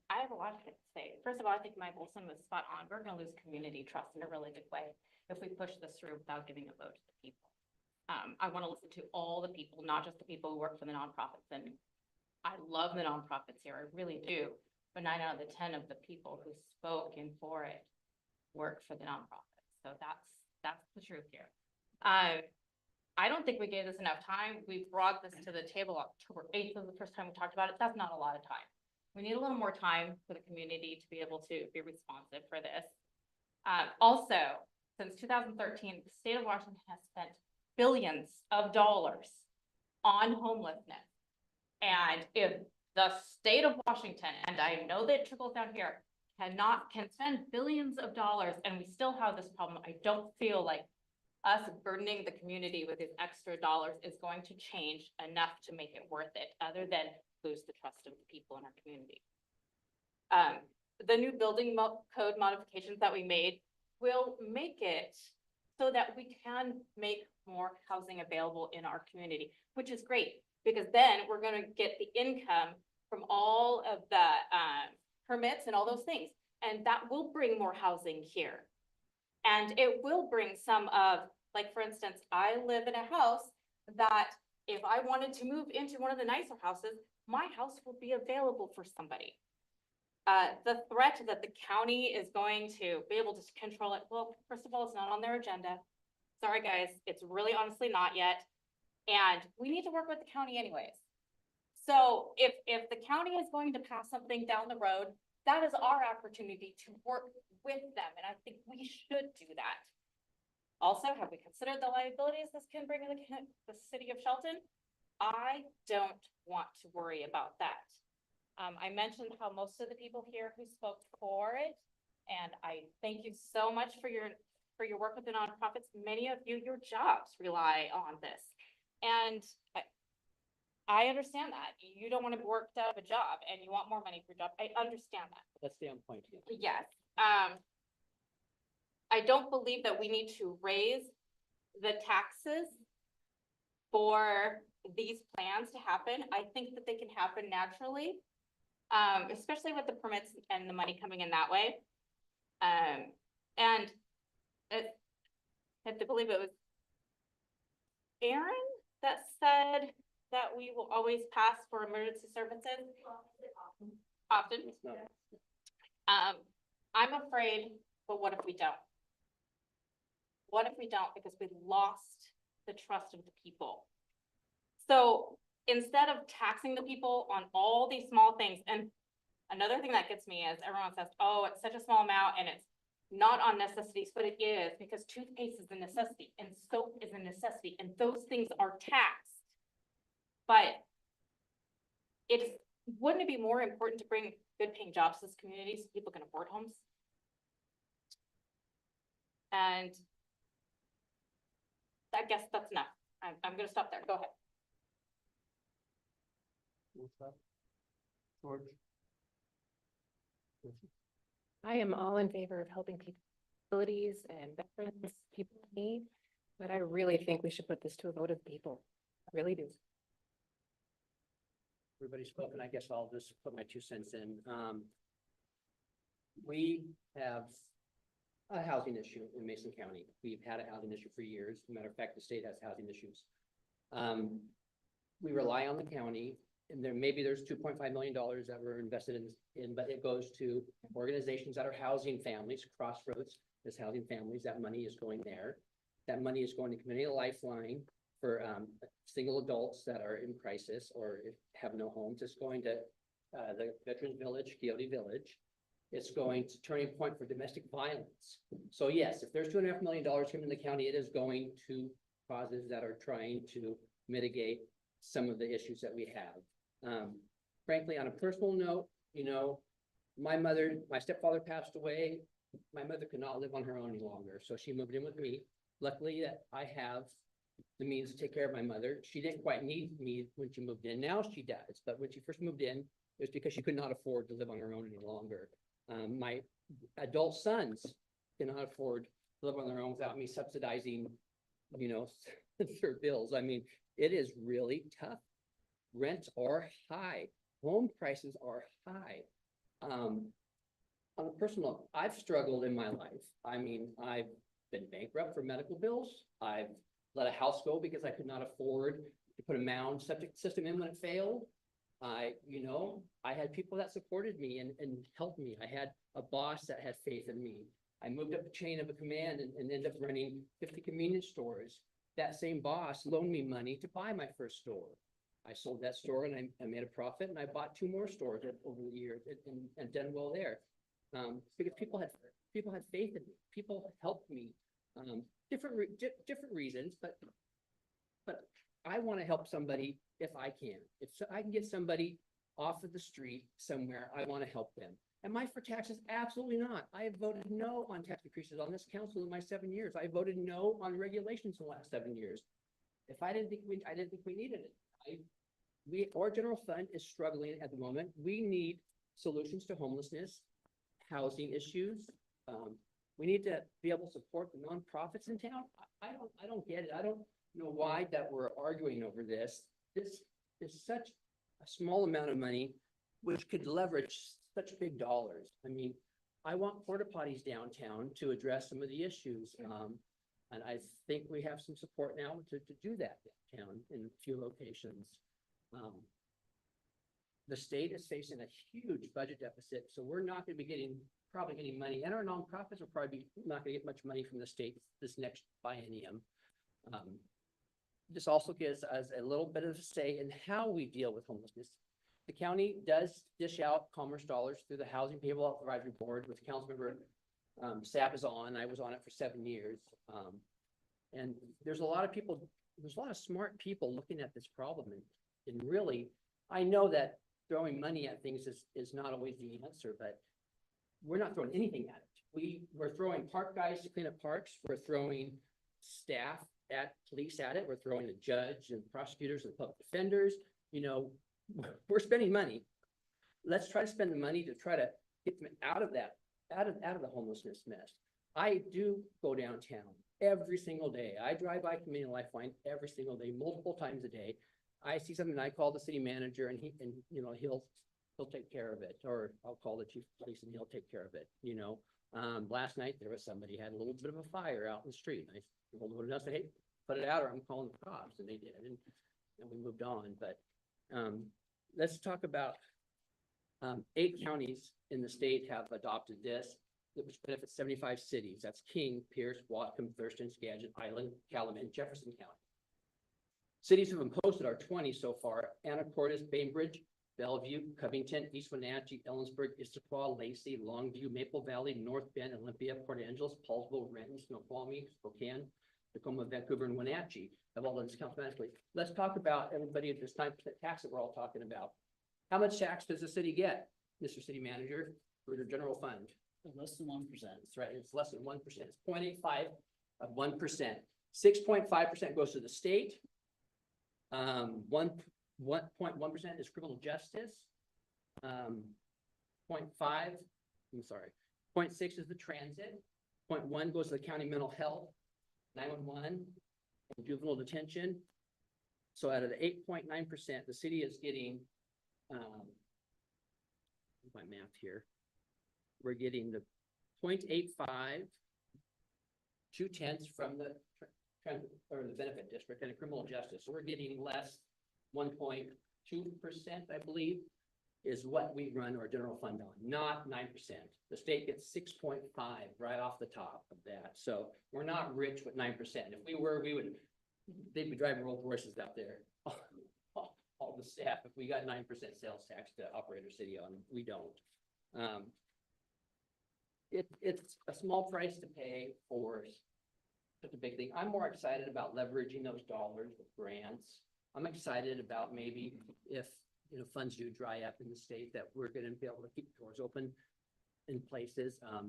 I have a lot to say. First of all, I think Mike Olson was spot on. We're gonna lose community trust in a really big way if we push this through without giving a vote to the people. I want to listen to all the people, not just the people who work for the nonprofits, and I love the nonprofits here, I really do. But 9 out of the 10 of the people who spoke in for it work for the nonprofits, so that's the truth here. I don't think we gave this enough time. We brought this to the table October 8th was the first time we talked about it. That's not a lot of time. We need a little more time for the community to be able to be responsive for this. Also, since 2013, the state of Washington has spent billions of dollars on homelessness. And if the state of Washington, and I know that it trickles down here, can spend billions of dollars and we still have this problem, I don't feel like us burdening the community with these extra dollars is going to change enough to make it worth it, other than lose the trust of the people in our community. The new building code modifications that we made will make it so that we can make more housing available in our community, which is great, because then we're gonna get the income from all of the permits and all those things, and that will bring more housing here. And it will bring some of, like, for instance, I live in a house that if I wanted to move into one of the nicer houses, my house will be available for somebody. The threat that the county is going to be able to control it, well, first of all, it's not on their agenda. Sorry, guys, it's really honestly not yet. And we need to work with the county anyways. So if the county is going to pass something down the road, that is our opportunity to work with them, and I think we should do that. Also, have we considered the liabilities this can bring to the city of Shelton? I don't want to worry about that. I mentioned how most of the people here who spoke for it, and I thank you so much for your work with the nonprofits. Many of you, your jobs rely on this, and I understand that. You don't want to be worked out of a job and you want more money for your job. I understand that. Let's stay on point here. Yes. I don't believe that we need to raise the taxes for these plans to happen. I think that they can happen naturally, especially with the permits and the money coming in that way. And I have to believe it was Aaron that said that we will always pass for emergency services. Often. I'm afraid, but what if we don't? What if we don't? Because we lost the trust of the people. So instead of taxing the people on all these small things, and another thing that gets me is everyone says, oh, it's such a small amount and it's not on necessities, but it is, because toothpaste is a necessity and soap is a necessity, and those things are taxed. But wouldn't it be more important to bring good paying jobs to this community so people can afford homes? And I guess that's enough. I'm gonna stop there. Go ahead. George? I am all in favor of helping people, disabilities and veterans, people in need, but I really think we should put this to a vote of people. I really do. Everybody's spoken. I guess I'll just put my 2 cents in. We have a housing issue in Mason County. We've had a housing issue for years. As a matter of fact, the state has housing issues. We rely on the county, and there's $2.5 million that we're invested in, but it goes to organizations that are housing families. Crossroads is housing families. That money is going there. That money is going to Community Lifeline for single adults that are in crisis or have no homes. It's going to the Veterans Village, Quixote Village. It's going to turning point for domestic violence. So yes, if there's $2.5 million coming in the county, it is going to causes that are trying to mitigate some of the issues that we have. Frankly, on a personal note, you know, my stepfather passed away. My mother could not live on her own any longer, so she moved in with me. Luckily that I have the means to take care of my mother. She didn't quite need me when she moved in. Now she does, but when she first moved in, it was because she could not afford to live on her own any longer. My adult sons cannot afford to live on their own without me subsidizing, you know, their bills. I mean, it is really tough. Rents are high. Home prices are high. On a personal note, I've struggled in my life. I mean, I've been bankrupt for medical bills. I've let a house go because I could not afford to put a mound septic system in when it failed. I had people that supported me and helped me. I had a boss that had faith in me. I moved up the chain of a command and ended up running 50 convenience stores. That same boss loaned me money to buy my first store. I sold that store and I made a profit, and I bought 2 more stores over the years and done well there. Because people had faith in me. People helped me. Different reasons, but I want to help somebody if I can. If I can get somebody off of the street somewhere, I want to help them. Am I for taxes? Absolutely not. I have voted no on tax increases on this council in my 7 years. I voted no on regulations in the last 7 years. If I didn't think we needed it. Our general fund is struggling at the moment. We need solutions to homelessness, housing issues. We need to be able to support the nonprofits in town. I don't get it. I don't know why that we're arguing over this. This is such a small amount of money, which could leverage such big dollars. I mean, I want porta potties downtown to address some of the issues. And I think we have some support now to do that downtown in a few locations. The state is facing a huge budget deficit, so we're not going to be probably getting money, and our nonprofits will probably not going to get much money from the state this next biennium. This also gives us a little bit of a say in how we deal with homelessness. The county does dish out commerce dollars through the Housing Behavioral Advisory Board, with Councilmember Sapp is on. I was on it for 7 years. And there's a lot of smart people looking at this problem, and really, I know that throwing money at things is not always the answer, but we're not throwing anything at it. We're throwing park guys to clean up parks. We're throwing staff at police at it. We're throwing a judge and prosecutors and public defenders. You know, we're spending money. Let's try to spend the money to try to get them out of the homelessness mess. I do go downtown every single day. I drive by Community Lifeline every single day, multiple times a day. I see something, I call the city manager, and he'll take care of it, or I'll call the chief of police and he'll take care of it. Last night there was somebody had a little bit of a fire out in the street. I told them enough to, hey, put it out or I'm calling the cops, and they did, and we moved on. But let's talk about 8 counties in the state have adopted this, which benefits 75 cities. That's King, Pierce, Whatcom, Thurston, Skagit, Island, Calumet, and Jefferson County. Cities who have imposed it are 20 so far: Anacortes, Bainbridge, Bellevue, Covington, East Wenatchee, Ellensburg, Issaquah, Lacey, Longview, Maple Valley, North Bend, Olympia, Port Angeles, Paulsville, Renton, Snoqualmie, Spokane, Tacoma, Vancouver, and Wenatchee have all done this automatically. Let's talk about everybody at this 9% tax that we're all talking about. How much tax does the city get, Mr. City Manager, for your general fund? Less than 1%. That's right. It's less than 1%. It's 0.85 of 1%. 6.5% goes to the state. 1.1% is criminal justice. 0.6 is the transit. 0.1 goes to the county mental health, 911, and juvenile detention. So out of the 8.9%, the city is getting, my math here, we're getting the 0.85, 2/10 from the benefit district and a criminal justice. So we're getting less, 1.2%, I believe, is what we run our general fund on, not 9%. The state gets 6.5 right off the top of that. So we're not rich with 9%. If we were, they'd be driving Rolls Royces out there. All the staff, if we got 9% sales tax to operate our city on, we don't. it's a small price to pay for such a big thing. I'm more excited about leveraging those dollars with grants. I'm excited about maybe if, you know, funds do dry up in the state, that we're gonna be able to keep doors open in places. I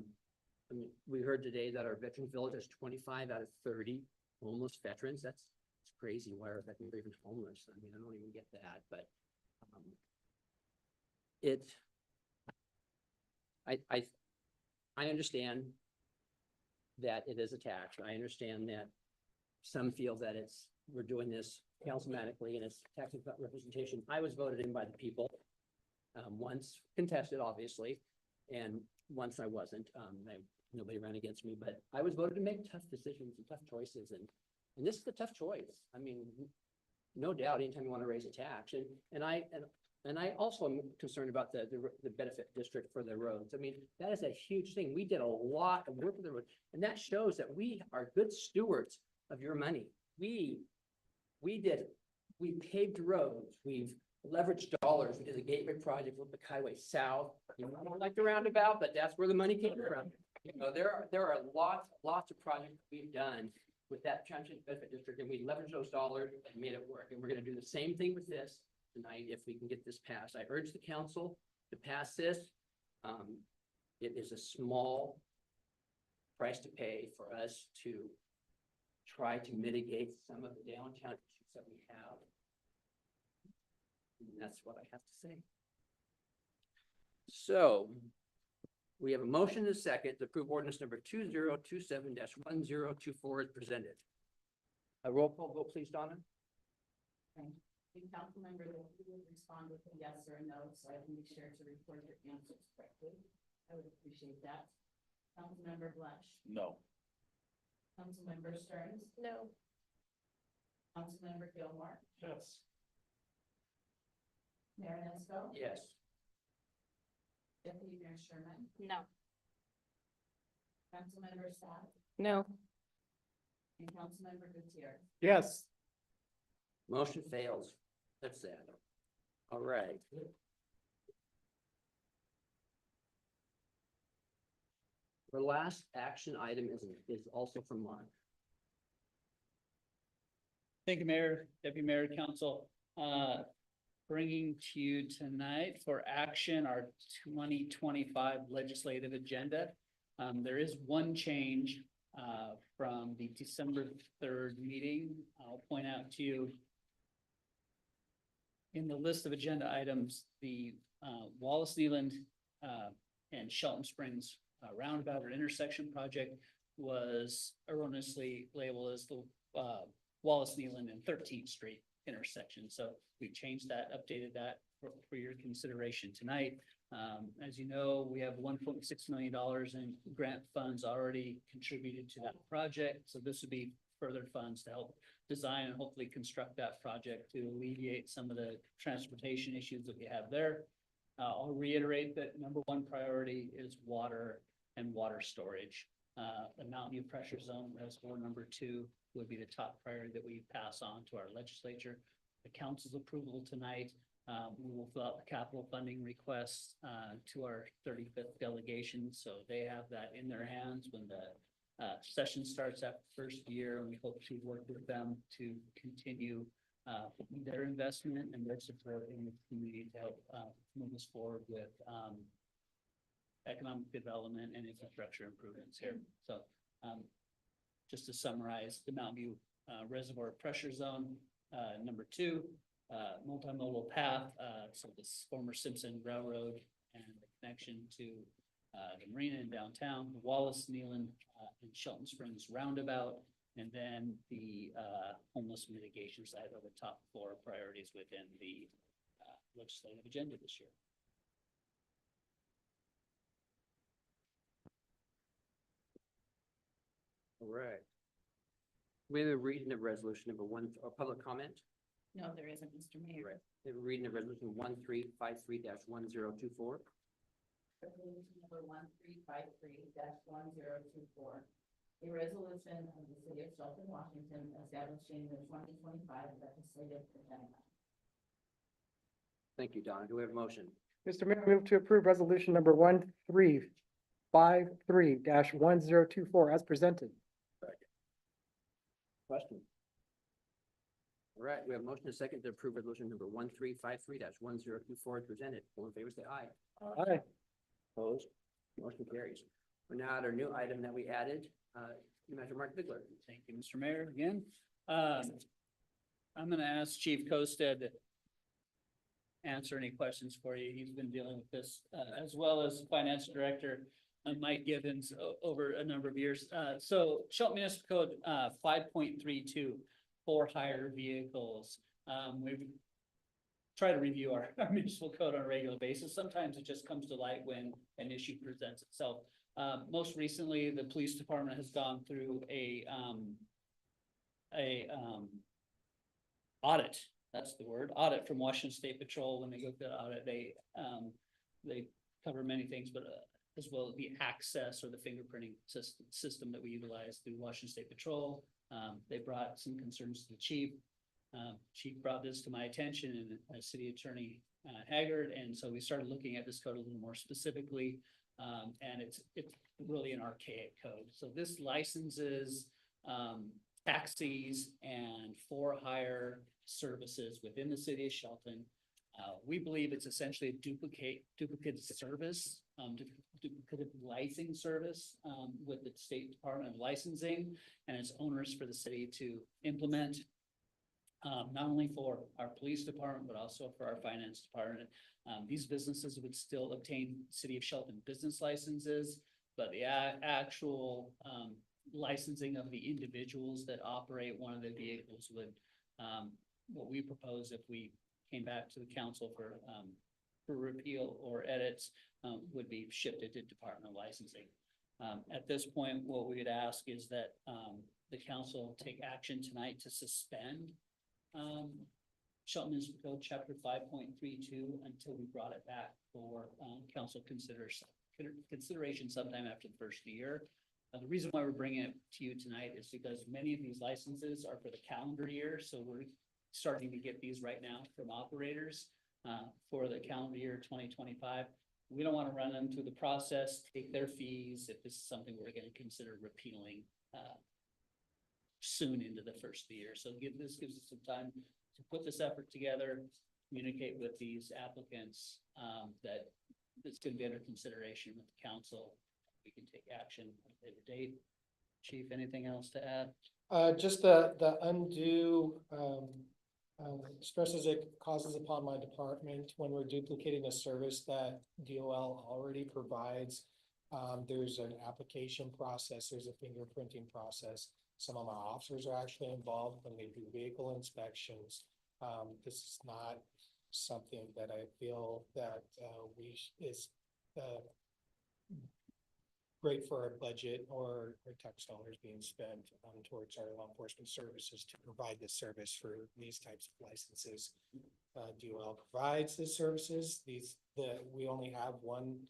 mean, we heard today that our Veterans Village has 25 out of 30 homeless veterans. That's crazy. Why are veterans even homeless? I mean, I don't even get that, but I understand that it is a tax. I understand that some feel that we're doing this councilmatically and it's tax representation. I was voted in by the people. Once contested, obviously, and once I wasn't. Nobody ran against me, but I was voted to make tough decisions and tough choices, and this is a tough choice. I mean, no doubt, anytime you want to raise a tax, and I also am concerned about the benefit district for the roads. I mean, that is a huge thing. We did a lot of work with the road, and that shows that we are good stewards of your money. We paved roads, we've leveraged dollars. We did the Gateway project with the Highway South. You know, I don't like the roundabout, but that's where the money came from. You know, there are lots of projects we've done with that transit benefit district, and we leveraged those dollars and made it work. And we're going to do the same thing with this tonight if we can get this passed. I urge the council to pass this. It is a small price to pay for us to try to mitigate some of the downtown issues that we have. And that's what I have to say. So we have a motion and a second to approve ordinance number 2027-1024 as presented. A roll call vote, please, Donna. The council member that you would respond with a yes or a no, so I can be sure to record your answers correctly. I would appreciate that. Councilmember Blush, No. Councilmember Stearns, No. Councilmember Gilmore, Yes. Mayor Nesco, Yes. Deputy Mayor Sherman, No. Councilmember Saab, No. and Councilmember Gutierrez. Yes. Motion fails. That's that. All right. The last action item is also from Mark. Thank you, Mayor, Deputy Mayor, Council. Bringing to you tonight for action our 2025 legislative agenda. There is one change from the December 3rd meeting. I'll point out to you in the list of agenda items, the Wallace Leland and Shelton Springs roundabout or intersection project was erroneously labeled as the Wallace Leland and 13th Street intersection. So we changed that, updated that for your consideration tonight. As you know, we have $1.6 million in grant funds already contributed to that project. So this would be further funds to help design and hopefully construct that project to alleviate some of the transportation issues that we have there. I'll reiterate that number one priority is water and water storage. The Mountain View Pressure Zone Reservoir number 2 would be the top priority that we pass on to our legislature. The council's approval tonight, we will fill out the capital funding request to our 35th delegation. So they have that in their hands when the session starts after the first year, and we hope to work with them to continue their investment and their support in the community to help move us forward with economic development and infrastructure improvements here. So just to summarize, the Mountain View Reservoir Pressure Zone, number 2, multimodal path, so this former Simpson Railroad and the connection to the marina in downtown, the Wallace, Nealon, and Shelton Springs roundabout, and then the homeless mitigation side are the top 4 priorities within the legislative agenda this year. All right. We have a reading of resolution number 1, or public comment. No, there isn't, Mr. Mayor. Right. We have a reading of resolution 1353-1024. Resolution number 1353-1024. A resolution of the city of Shelton, Washington, establishing the 2025 legislative agenda. Thank you, Donna. Do we have a motion? Mr. Mayor, I move to approve resolution number 1353-1024 53-1024 as presented. Question? All right, we have a motion and a second to approve resolution number 1353-1024 as presented. All in favor, say aye. Aye. Opposed? Motion carries. We're now at our new item that we added, Manager Mark Bigler. Thank you, Mr. Mayor, again. I'm gonna ask Chief Kosted to answer any questions for you. He's been dealing with this, as well as Finance Director Mike Gibbons over a number of years. So Shelton Municipal Code, 5.32, for hire vehicles. We try to review our municipal code on a regular basis. Sometimes it just comes to light when an issue presents itself. Most recently, the police department has gone through a audit, that's the word, audit from Washington State Patrol. When they go through the audit, they cover many things, but as well as the access or the fingerprinting system that we utilize through Washington State Patrol. They brought some concerns to the chief. Chief brought this to my attention and City Attorney Haggard, and so we started looking at this code a little more specifically. And it's really an archaic code. So this licenses taxis and for hire services within the city of Shelton. We believe it's essentially a duplicate service, duplicative licensing service with the State Department of Licensing, and it's onerous for the city to implement. Not only for our police department, but also for our finance department. These businesses would still obtain City of Shelton business licenses, but the actual licensing of the individuals that operate one of the vehicles would, what we propose if we came back to the council for repeal or edits, would be shifted to Department of Licensing. At this point, what we would ask is that the council take action tonight to suspend Shelton Municipal Code Chapter 5.32 until we brought it back for council consideration sometime after the first year. The reason why we're bringing it to you tonight is because many of these licenses are for the calendar year, so we're starting to get these right now from operators for the calendar year 2025. We don't want to run them through the process, take their fees if this is something we're going to consider repealing soon into the first of the year. So this gives us some time to put this effort together, communicate with these applicants that it's going to be under consideration with the council. We can take action at a later date. Chief, anything else to add? Just the undue stresses it causes upon my department when we're duplicating a service that DOL already provides. There's an application process, there's a fingerprinting process. Some of my officers are actually involved when they do vehicle inspections. This is not something that I feel that is great for our budget or tax dollars being spent towards our law enforcement services to provide this service for these types of licenses. DOL provides the services. We only have one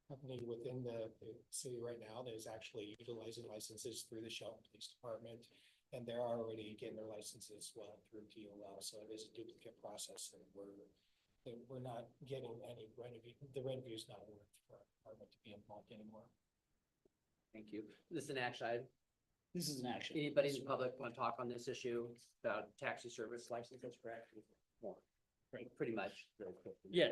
company within the city right now that is actually utilizing licenses through the Shelton Police Department, and they're already getting their licenses well through DOL. So it is a duplicate process, and we're not getting any revenue. The revenue is not worth for our department to be involved anymore. Thank you. This is an action item. This is an action. Anybody in the public want to talk on this issue about taxi service licenses, correct? More. Right, pretty much. Yeah,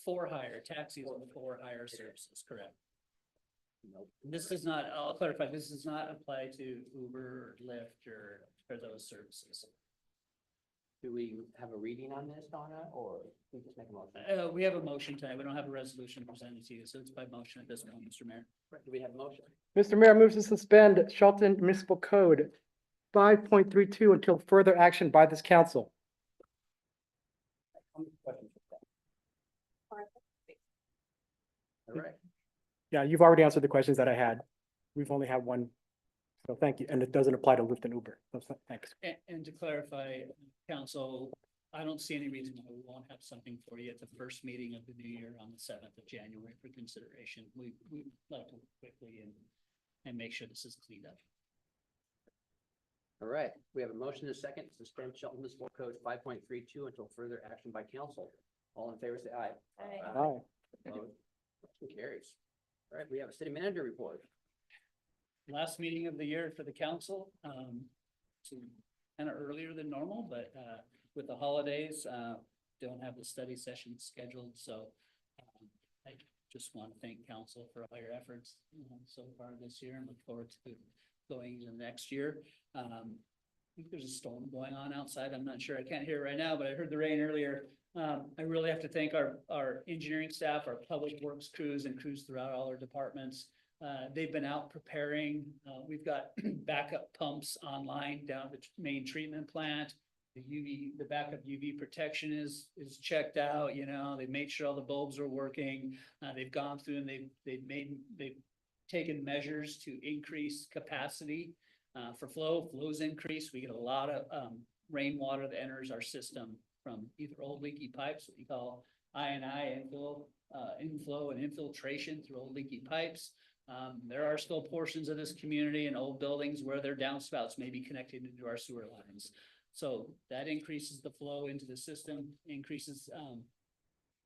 for hire, taxis and for hire services, correct. Nope. This does not, I'll clarify, this does not apply to Uber or Lyft or for those services. Do we have a reading on this, Donna, or we just make a motion? We have a motion tonight. We don't have a resolution presented to you, so it's by motion at this point, Mr. Mayor. Do we have a motion? Mr. Mayor, moves to suspend Shelton Municipal Code 5.32 until further action by this council. All right. Yeah, you've already answered the questions that I had. We've only had one. So thank you. And it doesn't apply to Lyft and Uber. So thanks. And to clarify, council, I don't see any reason why we won't have something for you at the first meeting of the new year on the 7th of January for consideration. We like to work quickly and make sure this is cleaned up. All right, we have a motion and a second to suspend Shelton Municipal Code 5.32 until further action by council. All in favor, say aye. Aye. Opposed? Motion carries. All right, we have a city manager report. Last meeting of the year for the council, so kind of earlier than normal, but, with the holidays, don't have the study session scheduled, so, I just want to thank council for all your efforts, so far this year and look forward to going into next year. I think there's a storm going on outside. I'm not sure. I can't hear it right now, but I heard the rain earlier. I really have to thank our engineering staff, our public works crews and crews throughout all our departments. They've been out preparing. We've got backup pumps online down the main treatment plant. The backup UV protection is checked out, you know, they've made sure all the bulbs are working. They've gone through and they've taken measures to increase capacity. For flows increase, we get a lot of rainwater that enters our system from either old leaky pipes, what we call I&I inflow and infiltration through old leaky pipes. There are still portions of this community and old buildings where their downspouts may be connected into our sewer lines. So that increases the flow into the system, increases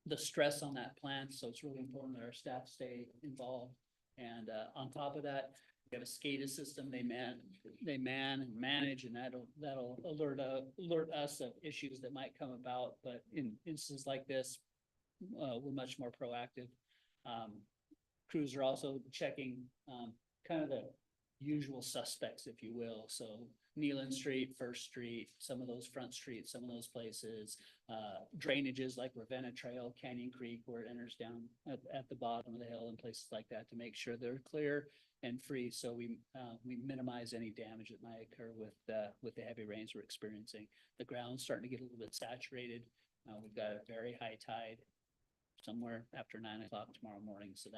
the stress on that plant. So it's really important that our staff stay involved. And on top of that, we have a SCADA system they man and manage, and that'll alert us of issues that might come about. But in instances like this, we're much more proactive. Crews are also checking kind of the usual suspects, if you will. So Nealon Street, First Street, some of those front streets, some of those places, drainages like Ravenna Trail, Canyon Creek, where it enters down at the bottom of the hill and places like that to make sure they're clear and free. So we minimize any damage that might occur with the heavy rains we're experiencing. The ground's starting to get a little bit saturated. We've got a very high tide somewhere after 9 o'clock tomorrow morning. So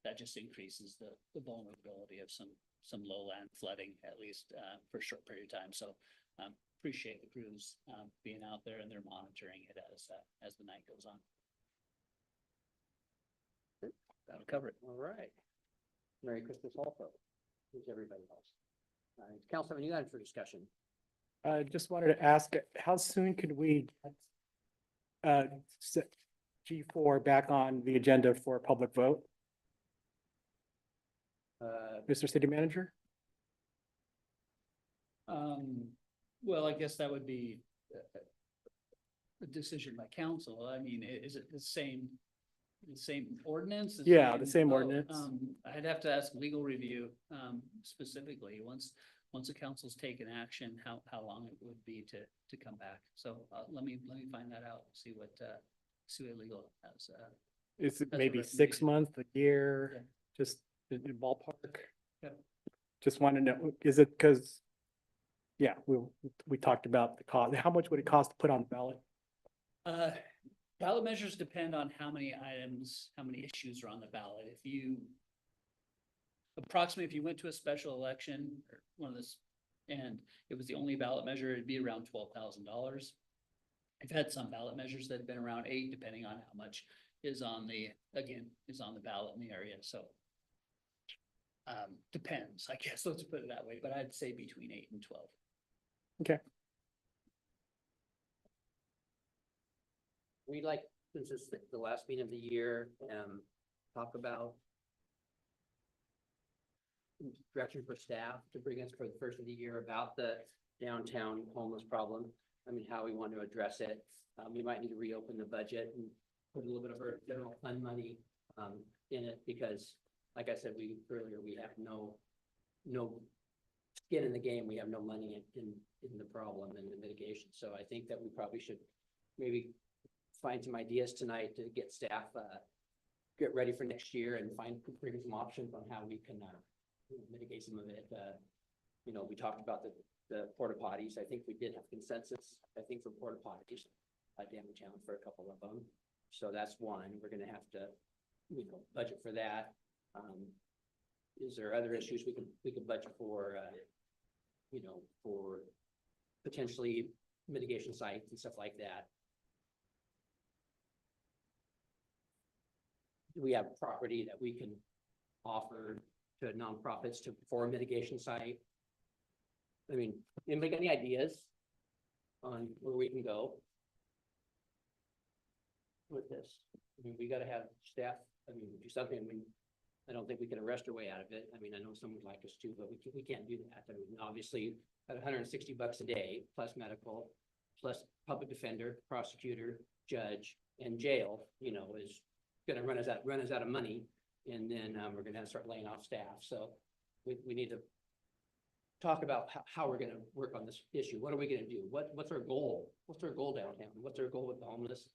that just increases the vulnerability of some lowland flooding, at least for a short period of time. So appreciate the crews being out there and they're monitoring it as the night goes on. That'll cover it. All right. Merry Christmas also. Who's everybody else? Council, any items for discussion? I just wanted to ask, how soon could we set G4 back on the agenda for a public vote? Mr. City Manager? Well, I guess that would be a decision by council. I mean, is it the same ordinance? Yeah, the same ordinance. I'd have to ask legal review specifically, once the council's taken action, how long it would be to come back. So let me find that out, see what legal has. Is it as a maybe recommendation. 6 months, a year, just in ballpark? Yep. Just want to know, is it because, yeah, we talked about the cost. How much would it cost to put on the ballot? Ballot measures depend on how many items, how many issues are on the ballot. If you went to a special election or one of this, and it was the only ballot measure, it'd be around $12,000. I've had some ballot measures that have been around $8,000, depending on how much is on the ballot in the area. So depends, I guess, let's put it that way, but I'd say between 8 and 12. Okay. We'd like, since it's the last meeting of the year, talk about direction for staff to bring us for the first of the year about the downtown homeless problem. I mean, how we want to address it. We might need to reopen the budget and put a little bit of our general fund money in it, because like I said, we have no skin in the game. We have no money in the problem and the mitigation. So I think that we probably should maybe find some ideas tonight to get staff get ready for next year and bring some options on how we can mitigate some of it. We talked about the porta potties. I think we did have consensus, I think, for porta potties downtown for a couple of them. So that's one. We're gonna have to, budget for that. Is there other issues we could budget for, for potentially mitigation sites and stuff like that? Do we have property that we can offer to nonprofits for a mitigation site? I mean, anybody got any ideas on where we can go with this? I mean, we gotta have staff, do something. I mean, I don't think we can arrest our way out of it. I mean, I know some would like us to, but we can't do that. I mean, obviously, at $160 a day, plus medical, plus public defender, prosecutor, judge, and jail, you know, is gonna run us out of money. And then, we're gonna have to start laying off staff. So we need to talk about how we're gonna work on this issue. What are we gonna do? What's our goal? What's our goal downtown? What's our goal with the homeless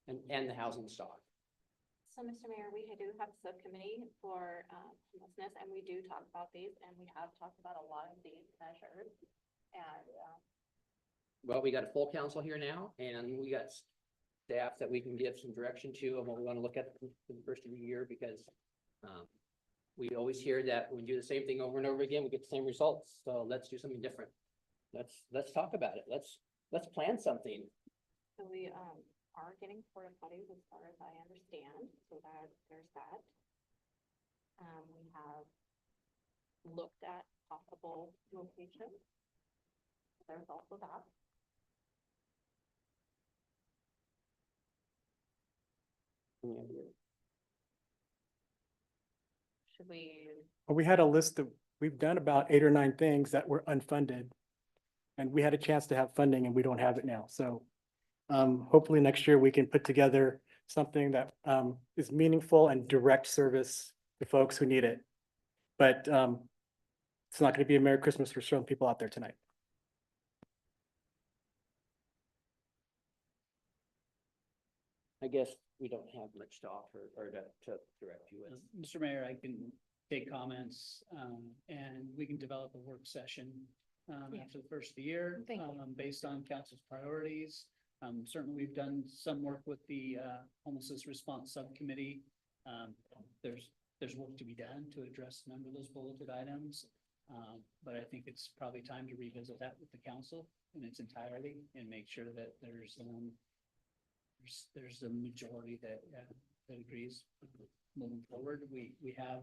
and the housing stock? So, Mr. Mayor, we do have a subcommittee for homelessness, and we do talk about these, and we have talked about a lot of these measures. And Well, we got a full council here now, and we got staff that we can give some direction to on what we want to look at for the first of the year, because we always hear that when we do the same thing over and over again, we get the same results. So let's do something different. Let's talk about it. Let's plan something. so we are getting porta potties as far as I understand, so that there's that. We have looked at possible locations. There's also that. Should we? Well, we had a list of, we've done about 8 or 9 things that were unfunded. And we had a chance to have funding and we don't have it now. So hopefully next year we can put together something that is meaningful and direct service to folks who need it. But it's not going to be a Merry Christmas for some people out there tonight. I guess we don't have much to offer or to direct you with. Mr. Mayor, I can take comments, and we can develop a work session after the first of the year, based on council's priorities. Certainly, we've done some work with the homelessness response subcommittee. There's work to be done to address a number of those bulleted items. But I think it's probably time to revisit that with the council in its entirety and make sure that there's a majority that agrees moving forward. We have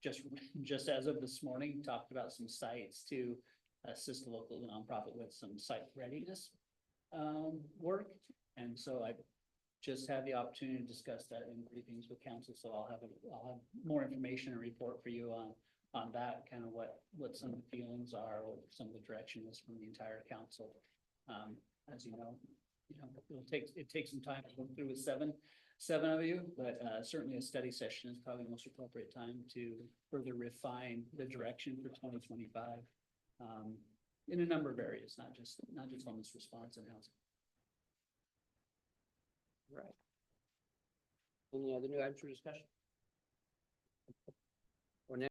just as of this morning, talked about some sites to assist the local nonprofit with some site readiness work. And so I just had the opportunity to discuss that in briefings with council. So I'll have more information and report for you on that, kind of what some of the feelings are, or some of the direction is from the entire council. As you know, it takes some time to go through with seven of you, but certainly a study session is probably the most appropriate time to further refine the direction for 2025 in a number of areas, not just homeless response and housing. Right. Any other new items for discussion?